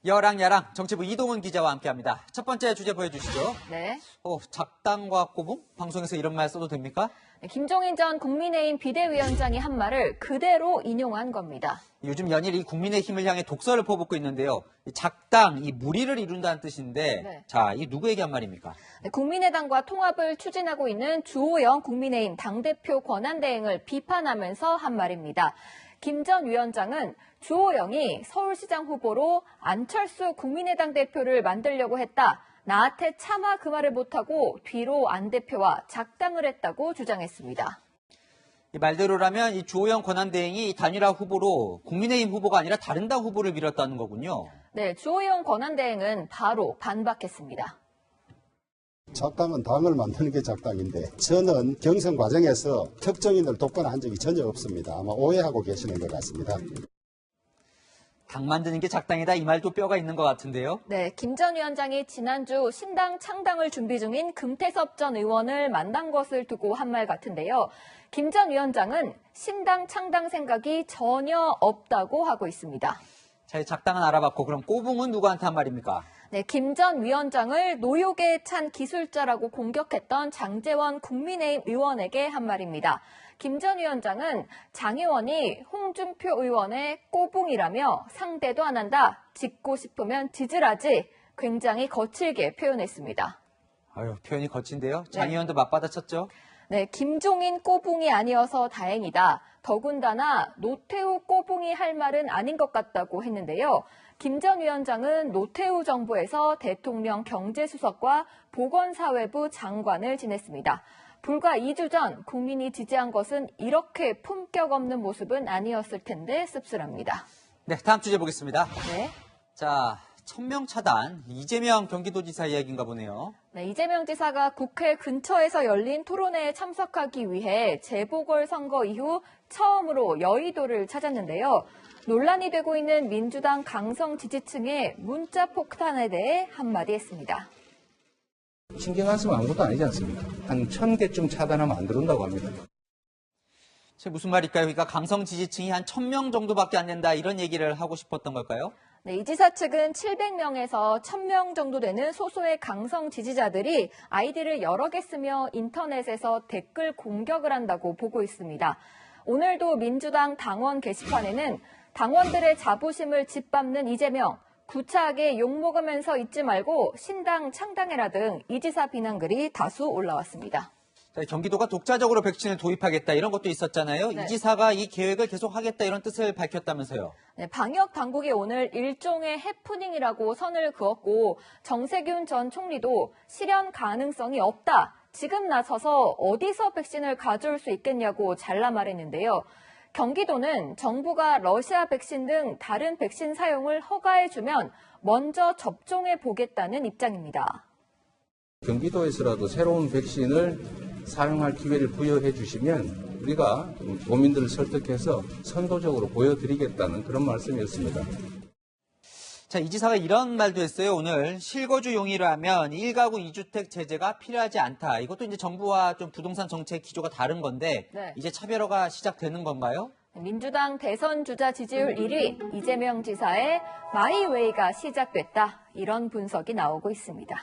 여랑야랑 정치부 이동훈 기자와 함께합니다. 첫 번째 주제 보여주시죠. 네. 작당과 꼬붕? 방송에서 이런 말 써도 됩니까? 김종인 전 국민의힘 비대위원장이 한 말을 그대로 인용한 겁니다. 요즘 연일 이 국민의힘을 향해 독설을 퍼붓고 있는데요. 작당, 이 무리를 이룬다는 뜻인데, 네. 자, 이 누구에게 한 말입니까? 국민의당과 통합을 추진하고 있는 주호영 국민의힘 당대표 권한대행을 비판하면서 한 말입니다. 김 전 위원장은 주호영이 서울시장 후보로 안철수 국민의당 대표를 만들려고 했다. 나한테 차마 그 말을 못하고 뒤로 안 대표와 작당을 했다고 주장했습니다. 이 말대로라면 이 주호영 권한대행이 단일화 후보로 국민의힘 후보가 아니라 다른 당 후보를 밀었다는 거군요. 네, 주호영 권한대행은 바로 반박했습니다. 작당은 당을 만드는 게 작당인데 저는 경선 과정에서 특정인을 돕거나 한 적이 전혀 없습니다. 아마 오해하고 계시는 것 같습니다. 당 만드는 게 작당이다 이 말도 뼈가 있는 것 같은데요. 네, 김 전 위원장이 지난주 신당 창당을 준비 중인 금태섭 전 의원을 만난 것을 두고 한 말 같은데요. 김 전 위원장은 신당 창당 생각이 전혀 없다고 하고 있습니다. 자, 이 작당은 알아봤고 그럼 꼬붕은 누구한테 한 말입니까? 네, 김 전 위원장을 노욕에 찬 기술자라고 공격했던 장제원 국민의힘 의원에게 한 말입니다. 김 전 위원장은 장 의원이 홍준표 의원의 꼬붕이라며 상대도 안 한다, 짓고 싶으면 지질하지, 굉장히 거칠게 표현했습니다. 아유, 표현이 거친데요. 장 네. 의원도 맞받아쳤죠. 네, 김종인 꼬붕이 아니어서 다행이다. 더군다나 노태우 꼬붕이 할 말은 아닌 것 같다고 했는데요. 김 전 위원장은 노태우 정부에서 대통령 경제수석과 보건사회부 장관을 지냈습니다. 불과 2주 전 국민이 지지한 것은 이렇게 품격 없는 모습은 아니었을 텐데 씁쓸합니다. 네, 다음 주제 보겠습니다. 네. 자, 천명 차단, 이재명 경기도지사 이야기인가 보네요. 네, 이재명 지사가 국회 근처에서 열린 토론회에 참석하기 위해 재보궐선거 이후 처음으로 여의도를 찾았는데요. 논란이 되고 있는 민주당 강성 지지층의 문자 폭탄에 대해 한마디 했습니다. 신경 안 쓰면 아무것도 아니지 않습니까? 한 1000개쯤 차단하면 안 들어온다고 합니다. 무슨 말일까요? 그러니까 강성 지지층이 한 1000명 정도밖에 안 된다 이런 얘기를 하고 싶었던 걸까요? 네, 이 지사 측은 700명에서 1000명 정도 되는 소수의 강성 지지자들이 아이디를 여러 개 쓰며 인터넷에서 댓글 공격을 한다고 보고 있습니다. 오늘도 민주당 당원 게시판에는 당원들의 자부심을 짓밟는 이재명, 구차하게 욕먹으면서 잊지 말고 신당 창당해라 등 이 지사 비난글이 다수 올라왔습니다. 자, 경기도가 독자적으로 백신을 도입하겠다 이런 것도 있었잖아요. 네. 이 지사가 이 계획을 계속하겠다 이런 뜻을 밝혔다면서요. 네, 방역 당국이 오늘 일종의 해프닝이라고 선을 그었고 정세균 전 총리도 실현 가능성이 없다. 지금 나서서 어디서 백신을 가져올 수 있겠냐고 잘라 말했는데요. 경기도는 정부가 러시아 백신 등 다른 백신 사용을 허가해주면 먼저 접종해 보겠다는 입장입니다. 경기도에서라도 새로운 백신을 사용할 기회를 부여해 주시면 우리가 도민들을 설득해서 선도적으로 보여드리겠다는 그런 말씀이었습니다. 자, 이 지사가 이런 말도 했어요. 오늘 실거주 용이라면 1가구 2주택 제재가 필요하지 않다. 이것도 이제 정부와 좀 부동산 정책 기조가 다른 건데 네. 이제 차별화가 시작되는 건가요? 민주당 대선 주자 지지율 1위 이재명 지사의 마이웨이가 시작됐다. 이런 분석이 나오고 있습니다.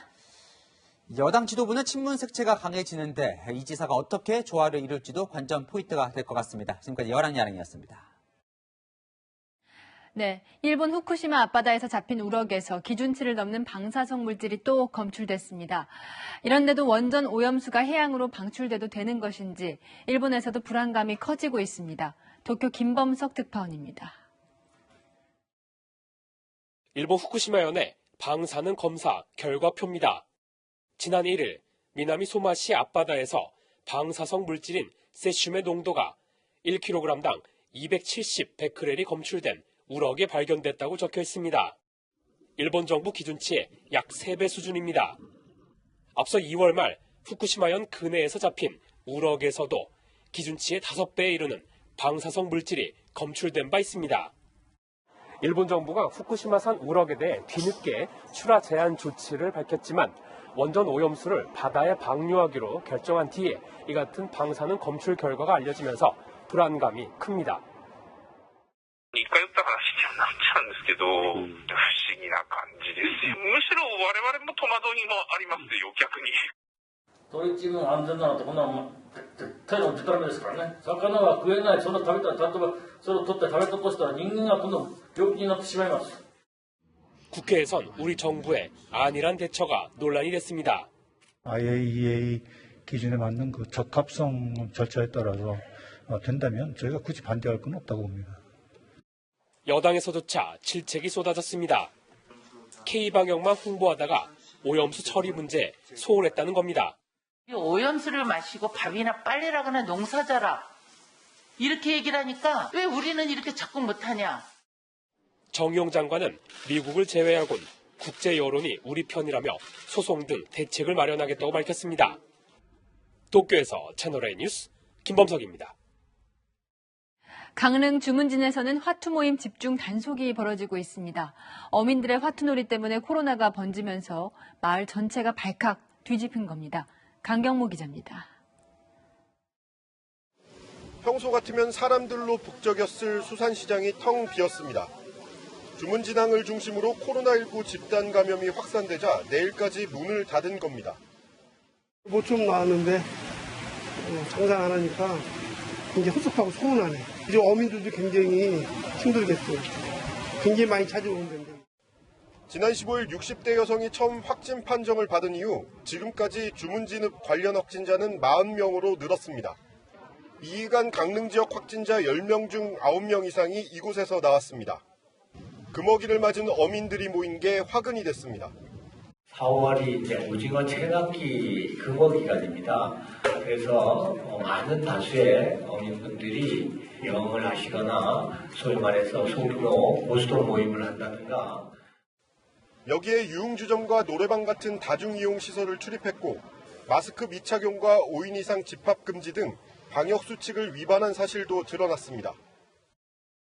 여당 지도부는 친문 색채가 강해지는데 이 지사가 어떻게 조화를 이룰지도 관전 포인트가 될 것 같습니다. 지금까지 여랑야랑이었습니다. 네, 일본 후쿠시마 앞바다에서 잡힌 우럭에서 기준치를 넘는 방사성 물질이 또 검출됐습니다. 이런데도 원전 오염수가 해양으로 방출돼도 되는 것인지 일본에서도 불안감이 커지고 있습니다. 도쿄 김범석 특파원입니다. 일본 후쿠시마현의 방사능 검사 결과표입니다. 지난 1일 미나미 소마시 앞바다에서 방사성 물질인 세슘의 농도가 1kg당 270 베크렐이 검출된 우럭에 발견됐다고 적혀 있습니다. 일본 정부 기준치의 약 3배 수준입니다. 앞서 2월 말 후쿠시마현 근해에서 잡힌 우럭에서도 기준치의 5배에 이르는 방사성 물질이 검출된 바 있습니다. 일본 정부가 후쿠시마산 우럭에 대해 뒤늦게 출하 제한 조치를 밝혔지만 원전 오염수를 바다에 방류하기로 결정한 뒤에 이 같은 방사능 검출 결과가 알려지면서 불안감이 큽니다. 一回言った話にはなっちゃうんですけど、不思議な感じですよ。むしろ我々も戸惑いもありますよ、逆に。トリチウム安全なのってこんなもん絶対のデタラメですからね。魚は食えない、それを食べたら、例えばそれを取って食べ残したら人間が今度病気になってしまいます。 국회에선 우리 정부의 안일한 대처가 논란이 됐습니다. IAEA 기준에 맞는 그 적합성 절차에 따라서 된다면 저희가 굳이 반대할 건 없다고 봅니다. 여당에서조차 질책이 쏟아졌습니다. K방역만 홍보하다가 오염수 처리 문제에 소홀했다는 겁니다. 오염수를 마시고 밥이나 빨래라거나 농사져라. 이렇게 얘기를 하니까 왜 우리는 이렇게 접근 못하냐. 정의용 장관은 미국을 제외하곤 국제 여론이 우리 편이라며 소송 등 대책을 마련하겠다고 밝혔습니다. 도쿄에서 채널A 뉴스 김범석입니다. 강릉 주문진에서는 화투 모임 집중 단속이 벌어지고 있습니다. 어민들의 화투놀이 때문에 코로나가 번지면서 마을 전체가 발칵 뒤집힌 겁니다. 강경모 기자입니다. 평소 같으면 사람들로 북적였을 수산시장이 텅 비었습니다. 주문진항을 중심으로 코로나19 집단 감염이 확산되자 내일까지 문을 닫은 겁니다. 뭐 좀 나왔는데 장사 안 하니까 굉장히 섭섭하고 서운하네. 이제 어민들도 굉장히 힘들겠죠. 굉장히 많이 찾아오는데. 지난 15일 60대 여성이 처음 확진 판정을 받은 이후 지금까지 주문진읍 관련 확진자는 40명으로 늘었습니다. 이일간 강릉 지역 확진자 10명 중 9명 이상이 이곳에서 나왔습니다. 금어기를 맞은 어민들이 모인 게 화근이 됐습니다. 4월이 이제 오징어 채납기 금어기간입니다. 그래서 많은 다수의 어민분들이 영을 하시거나 소위 말해서 소규모 모수동 모임을 한다든가. 여기에 유흥주점과 노래방 같은 다중이용시설을 출입했고 마스크 미착용과 5인 이상 집합 금지 등 방역수칙을 위반한 사실도 드러났습니다.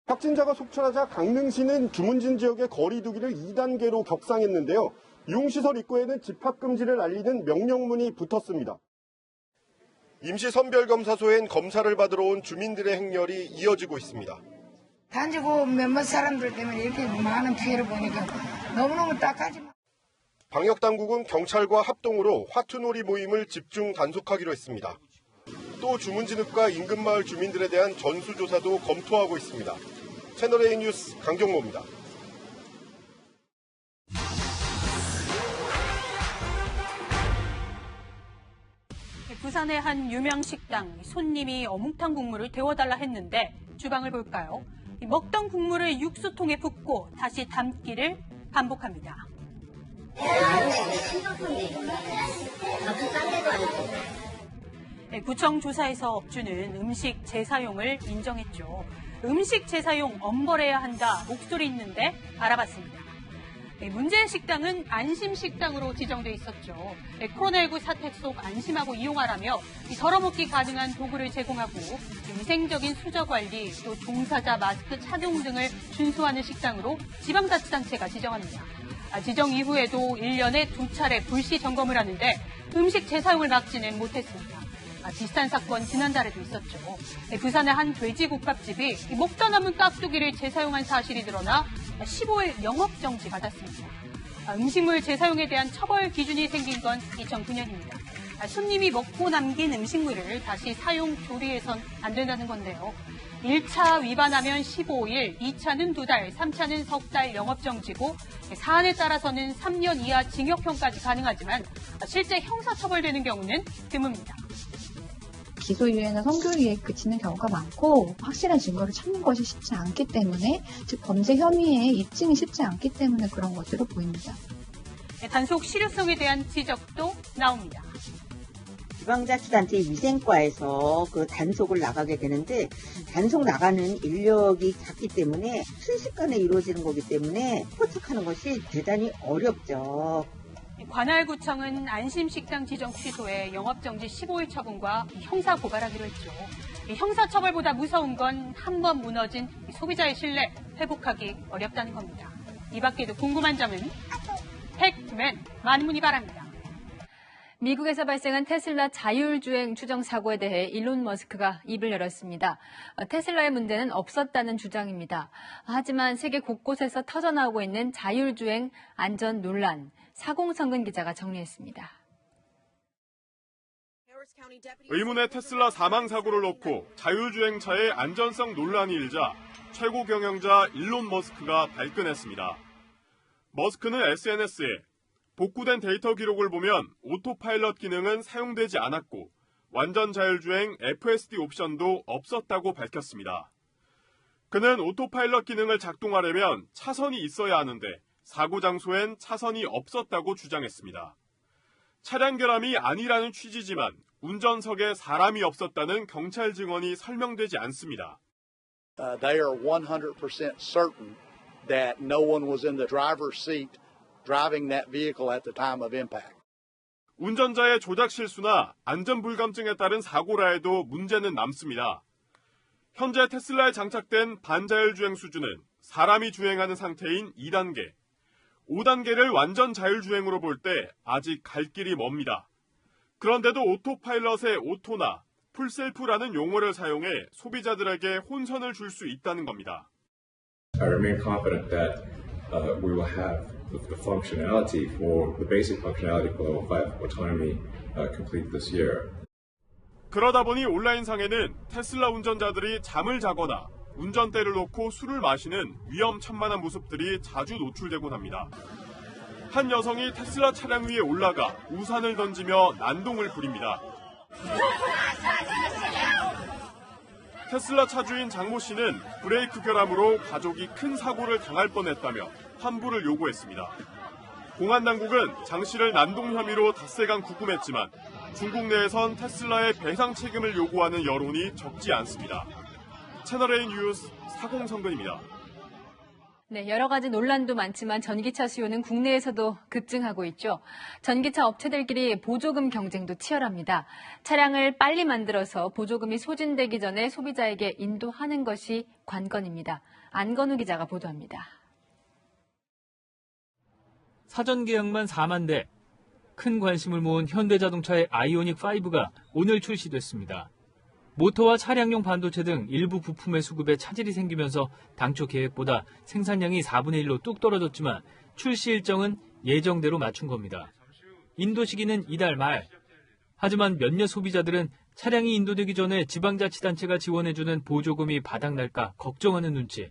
확진자가 속출하자 강릉시는 주문진 지역의 거리 두기를 2단계로 격상했는데요. 유흥시설 입구에는 집합금지를 알리는 명령문이 붙었습니다. 임시선별검사소엔 검사를 받으러 온 주민들의 행렬이 이어지고 있습니다. 단지 그 몇몇 사람들 때문에 이렇게 많은 피해를 보니까 너무너무 딱하지만. 방역당국은 경찰과 합동으로 화투놀이 모임을 집중 단속하기로 했습니다. 또 주문진읍과 인근마을 주민들에 대한 전수조사도 검토하고 있습니다. 채널A 뉴스 강경모입니다. 부산의 한 유명 식당, 손님이 어묵탕 국물을 데워달라 했는데 주방을 볼까요? 먹던 국물을 육수통에 붓고 다시 담기를 반복합니다. 구청 조사에서 업주는 음식 재사용을 인정했죠. 음식 재사용 엄벌해야 한다 목소리 있는데 알아봤습니다. 문제의 식당은 안심식당으로 지정돼 있었죠. 코로나19 사태 속 안심하고 이용하라며 덜어먹기 가능한 도구를 제공하고 위생적인 수저 관리, 또 종사자 마스크 착용 등을 준수하는 식당으로 지방자치단체가 지정합니다. 지정 이후에도 1년에 2차례 불시 점검을 하는데 음식 재사용을 막지는 못했습니다. 비슷한 사건 지난달에도 있었죠. 부산의 한 돼지국밥집이 먹다 남은 깍두기를 재사용한 사실이 드러나 15일 영업정지 받았습니다. 음식물 재사용에 대한 처벌 기준이 생긴 건 2009년입니다. 손님이 먹고 남긴 음식물을 다시 사용, 조리해선 안 된다는 건데요. 1차 위반하면 15일, 2차는 2달, 3차는 석 달 영업정지고 사안에 따라서는 3년 이하 징역형까지 가능하지만 실제 형사처벌되는 경우는 드뭅니다. 기소유예나 선고유예에 그치는 경우가 많고 확실한 증거를 찾는 것이 쉽지 않기 때문에 즉 범죄 혐의의 입증이 쉽지 않기 때문에 그런 것으로 보입니다. 단속 실효성에 대한 지적도 나옵니다. 지방자치단체 위생과에서 그 단속을 나가게 되는데 단속 나가는 인력이 작기 때문에 순식간에 이루어지는 거기 때문에 포착하는 것이 대단히 어렵죠. 관할구청은 안심식당 지정 취소에 영업정지 15일 처분과 형사 고발하기로 했죠. 형사처벌보다 무서운 건 한 번 무너진 소비자의 신뢰 회복하기 어렵다는 겁니다. 이 밖에도 궁금한 점은 팩트맨 많은 문의 바랍니다. 미국에서 발생한 테슬라 자율주행 추정 사고에 대해 일론 머스크가 입을 열었습니다. 테슬라의 문제는 없었다는 주장입니다. 하지만 세계 곳곳에서 터져나오고 있는 자율주행 안전 논란, 사공성근 기자가 정리했습니다. 의문의 테슬라 사망 사고를 놓고 자율주행차의 안전성 논란이 일자 최고 경영자 일론 머스크가 발끈했습니다. 머스크는 SNS에 복구된 데이터 기록을 보면 오토파일럿 기능은 사용되지 않았고 완전 자율주행 FSD 옵션도 없었다고 밝혔습니다. 그는 오토파일럿 기능을 작동하려면 차선이 있어야 하는데 사고 장소엔 차선이 없었다고 주장했습니다. 차량 결함이 아니라는 취지지만 운전석에 사람이 없었다는 경찰 증언이 설명되지 않습니다. They are 100% certain that no one was in the driver's seat driving that vehicle at the time of impact. 운전자의 조작 실수나 안전 불감증에 따른 사고라 해도 문제는 남습니다. 현재 테슬라에 장착된 반자율주행 수준은 사람이 주행하는 상태인 2단계, 5단계를 완전 자율주행으로 볼 때 아직 갈 길이 멉니다. 그런데도 오토파일럿의 오토나 풀셀프라는 용어를 사용해 소비자들에게 혼선을 줄 수 있다는 겁니다. I remain confident that we will have the functionality for the basic functionality for level 5 autonomy complete this year. 그러다 보니 온라인상에는 테슬라 운전자들이 잠을 자거나 운전대를 놓고 술을 마시는 위험천만한 모습들이 자주 노출되곤 합니다. 한 여성이 테슬라 차량 위에 올라가 우산을 던지며 난동을 부립니다. 테슬라 차주인 장모 씨는 브레이크 결함으로 가족이 큰 사고를 당할 뻔했다며 환불을 요구했습니다. 공안 당국은 장 씨를 난동 혐의로 닷새간 구금했지만 중국 내에선 테슬라의 배상 책임을 요구하는 여론이 적지 않습니다. 채널A 뉴스 사공성근입니다. 네, 여러 가지 논란도 많지만 전기차 수요는 국내에서도 급증하고 있죠. 전기차 업체들끼리 보조금 경쟁도 치열합니다. 차량을 빨리 만들어서 보조금이 소진되기 전에 소비자에게 인도하는 것이 관건입니다. 안건우 기자가 보도합니다. 사전 계약만 4만 대. 큰 관심을 모은 현대자동차의 아이오닉5가 오늘 출시됐습니다. 모터와 차량용 반도체 등 일부 부품의 수급에 차질이 생기면서 당초 계획보다 생산량이 4분의 1로 뚝 떨어졌지만 출시 일정은 예정대로 맞춘 겁니다. 인도 시기는 이달 말. 하지만 몇몇 소비자들은 차량이 인도되기 전에 지방자치단체가 지원해주는 보조금이 바닥날까 걱정하는 눈치.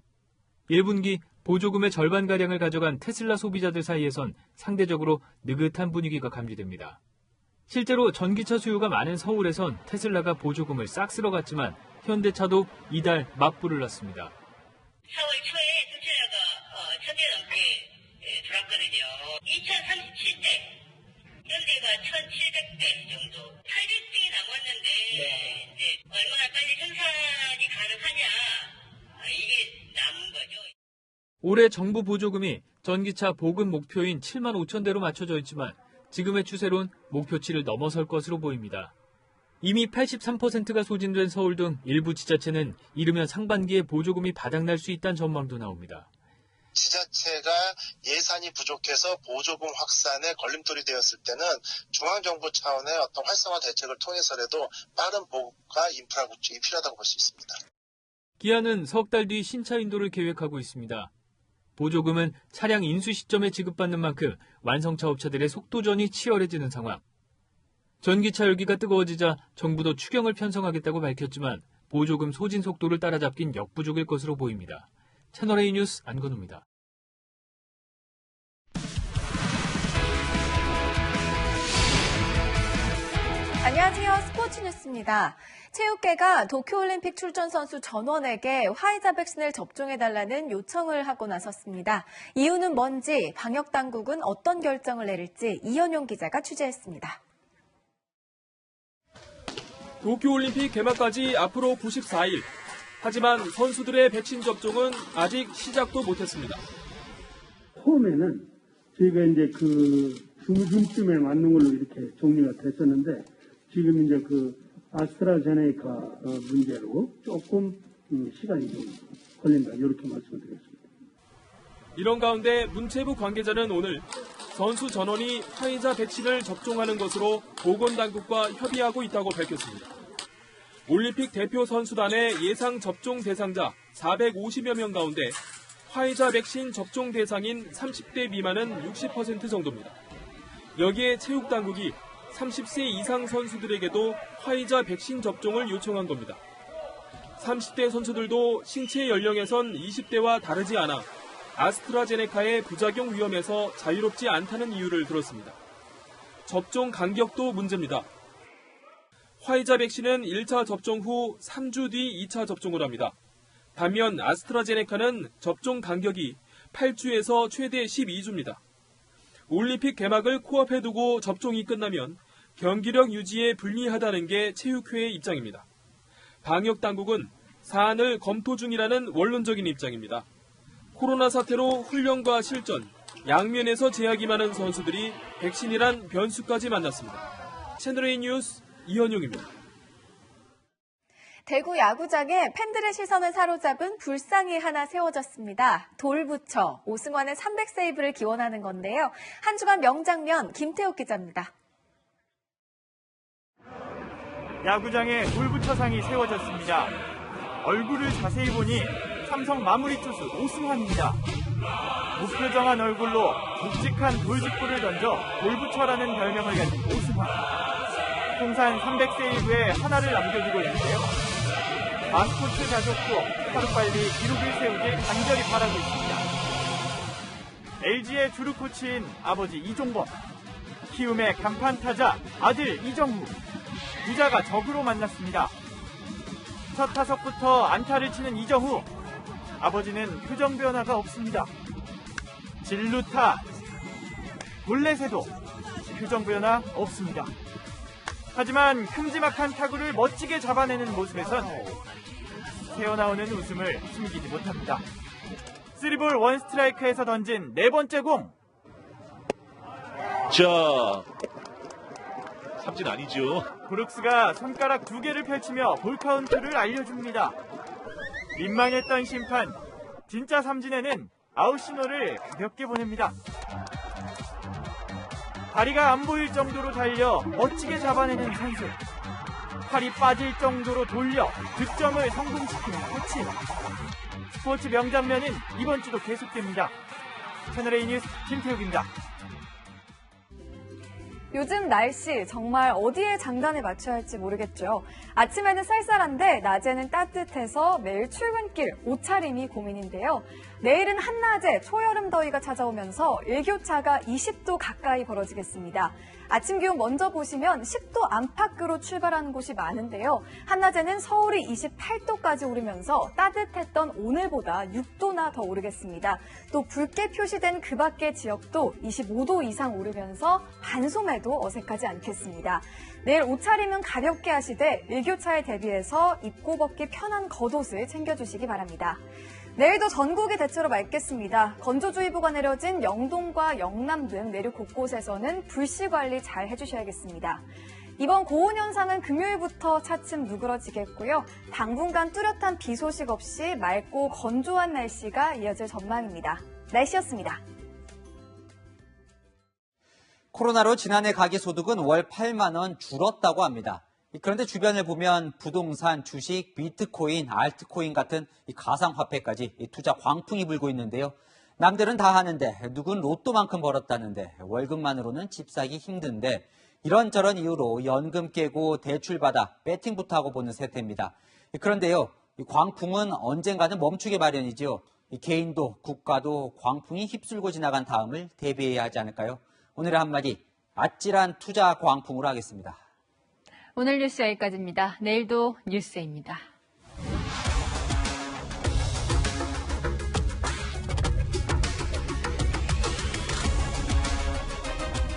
1분기 보조금의 절반가량을 가져간 테슬라 소비자들 사이에선 상대적으로 느긋한 분위기가 감지됩니다. 실제로 전기차 수요가 많은 서울에선 테슬라가 보조금을 싹 쓸어갔지만 현대차도 이달 맞불을 놨습니다. 4월 초에 테슬라가 1000대 넘게 들어왔거든요. 2037대, 현대가 1700대 정도. 800대가 남았는데 이제 얼마나 빨리 생산이 가능하냐, 이게 남은 거죠. 올해 정부 보조금이 전기차 보급 목표인 7만 5천 대로 맞춰져 있지만 지금의 추세론 목표치를 넘어설 것으로 보입니다. 이미 83%가 소진된 서울 등 일부 지자체는 이르면 상반기에 보조금이 바닥날 수 있다는 전망도 나옵니다. 지자체가 예산이 부족해서 보조금 확산에 걸림돌이 되었을 때는 중앙정부 차원의 어떤 활성화 대책을 통해서라도 빠른 보급과 인프라 구축이 필요하다고 볼 수 있습니다. 기아는 석 달 뒤 신차 인도를 계획하고 있습니다. 보조금은 차량 인수 시점에 지급받는 만큼 완성차 업체들의 속도전이 치열해지는 상황. 전기차 열기가 뜨거워지자 정부도 추경을 편성하겠다고 밝혔지만 보조금 소진 속도를 따라잡긴 역부족일 것으로 보입니다. 채널A 뉴스 안건우입니다. 안녕하세요. 스포츠 뉴스입니다. 체육계가 도쿄올림픽 출전 선수 전원에게 화이자 백신을 접종해달라는 요청을 하고 나섰습니다. 이유는 뭔지, 방역당국은 어떤 결정을 내릴지 이현용 기자가 취재했습니다. 도쿄올림픽 개막까지 앞으로 94일. 하지만 선수들의 백신 접종은 아직 시작도 못했습니다. 처음에는 저희가 이제 중순쯤에 맞는 걸로 이렇게 정리가 됐었는데 지금 이제 아스트라제네카 문제로 조금 시간이 좀 걸린다 이렇게 말씀드렸습니다. 이런 가운데 문체부 관계자는 오늘 선수 전원이 화이자 백신을 접종하는 것으로 보건당국과 협의하고 있다고 밝혔습니다. 올림픽 대표 선수단의 예상 접종 대상자 450여 명 가운데 화이자 백신 접종 대상인 30대 미만은 60% 정도입니다. 여기에 체육당국이 30세 이상 선수들에게도 화이자 백신 접종을 요청한 겁니다. 30대 선수들도 신체 연령에선 20대와 다르지 않아 아스트라제네카의 부작용 위험에서 자유롭지 않다는 이유를 들었습니다. 접종 간격도 문제입니다. 화이자 백신은 1차 접종 후 3주 뒤 2차 접종을 합니다. 반면 아스트라제네카는 접종 간격이 8주에서 최대 12주입니다. 올림픽 개막을 코앞에 두고 접종이 끝나면 경기력 유지에 불리하다는 게 체육회의 입장입니다. 방역당국은 사안을 검토 중이라는 원론적인 입장입니다. 코로나 사태로 훈련과 실전, 양면에서 제약이 많은 선수들이 백신이란 변수까지 만났습니다. 채널A 뉴스 이현용입니다. 대구 야구장에 팬들의 시선을 사로잡은 불상이 하나 세워졌습니다. 돌부처, 오승환의 300세이브를 기원하는 건데요. 한 주간 명장면 김태욱 기자입니다. 야구장에 돌부처상이 세워졌습니다. 얼굴을 자세히 보니 삼성 마무리 투수 오승환입니다. 무표정한 얼굴로 묵직한 돌직구를 던져 돌부처라는 별명을 가진 오승환. 통산 300세이브에 하나를 남겨두고 있는데요. 마스코트 가족도 하루빨리 기록을 세우길 간절히 바라고 있습니다. LG의 주루 코치인 아버지 이종범, 키움의 간판 타자 아들 이정후, 부자가 적으로 만났습니다. 첫 타석부터 안타를 치는 이정후, 아버지는 표정 변화가 없습니다. 진루타, 볼넷에도 표정 변화 없습니다. 하지만 큼지막한 타구를 멋지게 잡아내는 모습에선 새어나오는 웃음을 숨기지 못합니다. 3볼 1스트라이크에서 던진 네 번째 공. 자, 삼진 아니죠. 브룩스가 손가락 2개를 펼치며 볼 카운트를 알려줍니다. 민망했던 심판, 진짜 삼진에는 아웃 신호를 가볍게 보냅니다. 다리가 안 보일 정도로 달려 멋지게 잡아내는 선수. 팔이 빠질 정도로 돌려 득점을 성공시키는 코치. 스포츠 명장면은 이번 주도 계속됩니다. 채널A 뉴스 김태욱입니다. 요즘 날씨 정말 어디에 장단을 맞춰야 할지 모르겠죠. 아침에는 쌀쌀한데 낮에는 따뜻해서 매일 출근길 옷차림이 고민인데요. 내일은 한낮에 초여름 더위가 찾아오면서 일교차가 20도 가까이 벌어지겠습니다. 아침 기온 먼저 보시면 10도 안팎으로 출발하는 곳이 많은데요. 한낮에는 서울이 28도까지 오르면서 따뜻했던 오늘보다 6도나 더 오르겠습니다. 또 붉게 표시된 그 밖의 지역도 25도 이상 오르면서 반소매도 어색하지 않겠습니다. 내일 옷차림은 가볍게 하시되 일교차에 대비해서 입고 벗기 편한 겉옷을 챙겨주시기 바랍니다. 내일도 전국이 대체로 맑겠습니다. 건조주의보가 내려진 영동과 영남 등 내륙 곳곳에서는 불씨 관리 잘 해주셔야겠습니다. 이번 고온 현상은 금요일부터 차츰 누그러지겠고요. 당분간 뚜렷한 비 소식 없이 맑고 건조한 날씨가 이어질 전망입니다. 날씨였습니다. 코로나로 지난해 가계소득은 월 8만 원 줄었다고 합니다. 그런데 주변을 보면 부동산, 주식, 비트코인, 알트코인 같은 가상화폐까지 투자 광풍이 불고 있는데요. 남들은 다 하는데 누군 로또만큼 벌었다는데 월급만으로는 집 사기 힘든데 이런저런 이유로 연금 깨고 대출받아 배팅부터 하고 보는 세태입니다. 그런데요, 광풍은 언젠가는 멈추게 마련이죠. 개인도 국가도 광풍이 휩쓸고 지나간 다음을 대비해야 하지 않을까요? 오늘의 한마디, 아찔한 투자 광풍으로 하겠습니다. 오늘 뉴스 여기까지입니다. 내일도 뉴스입니다.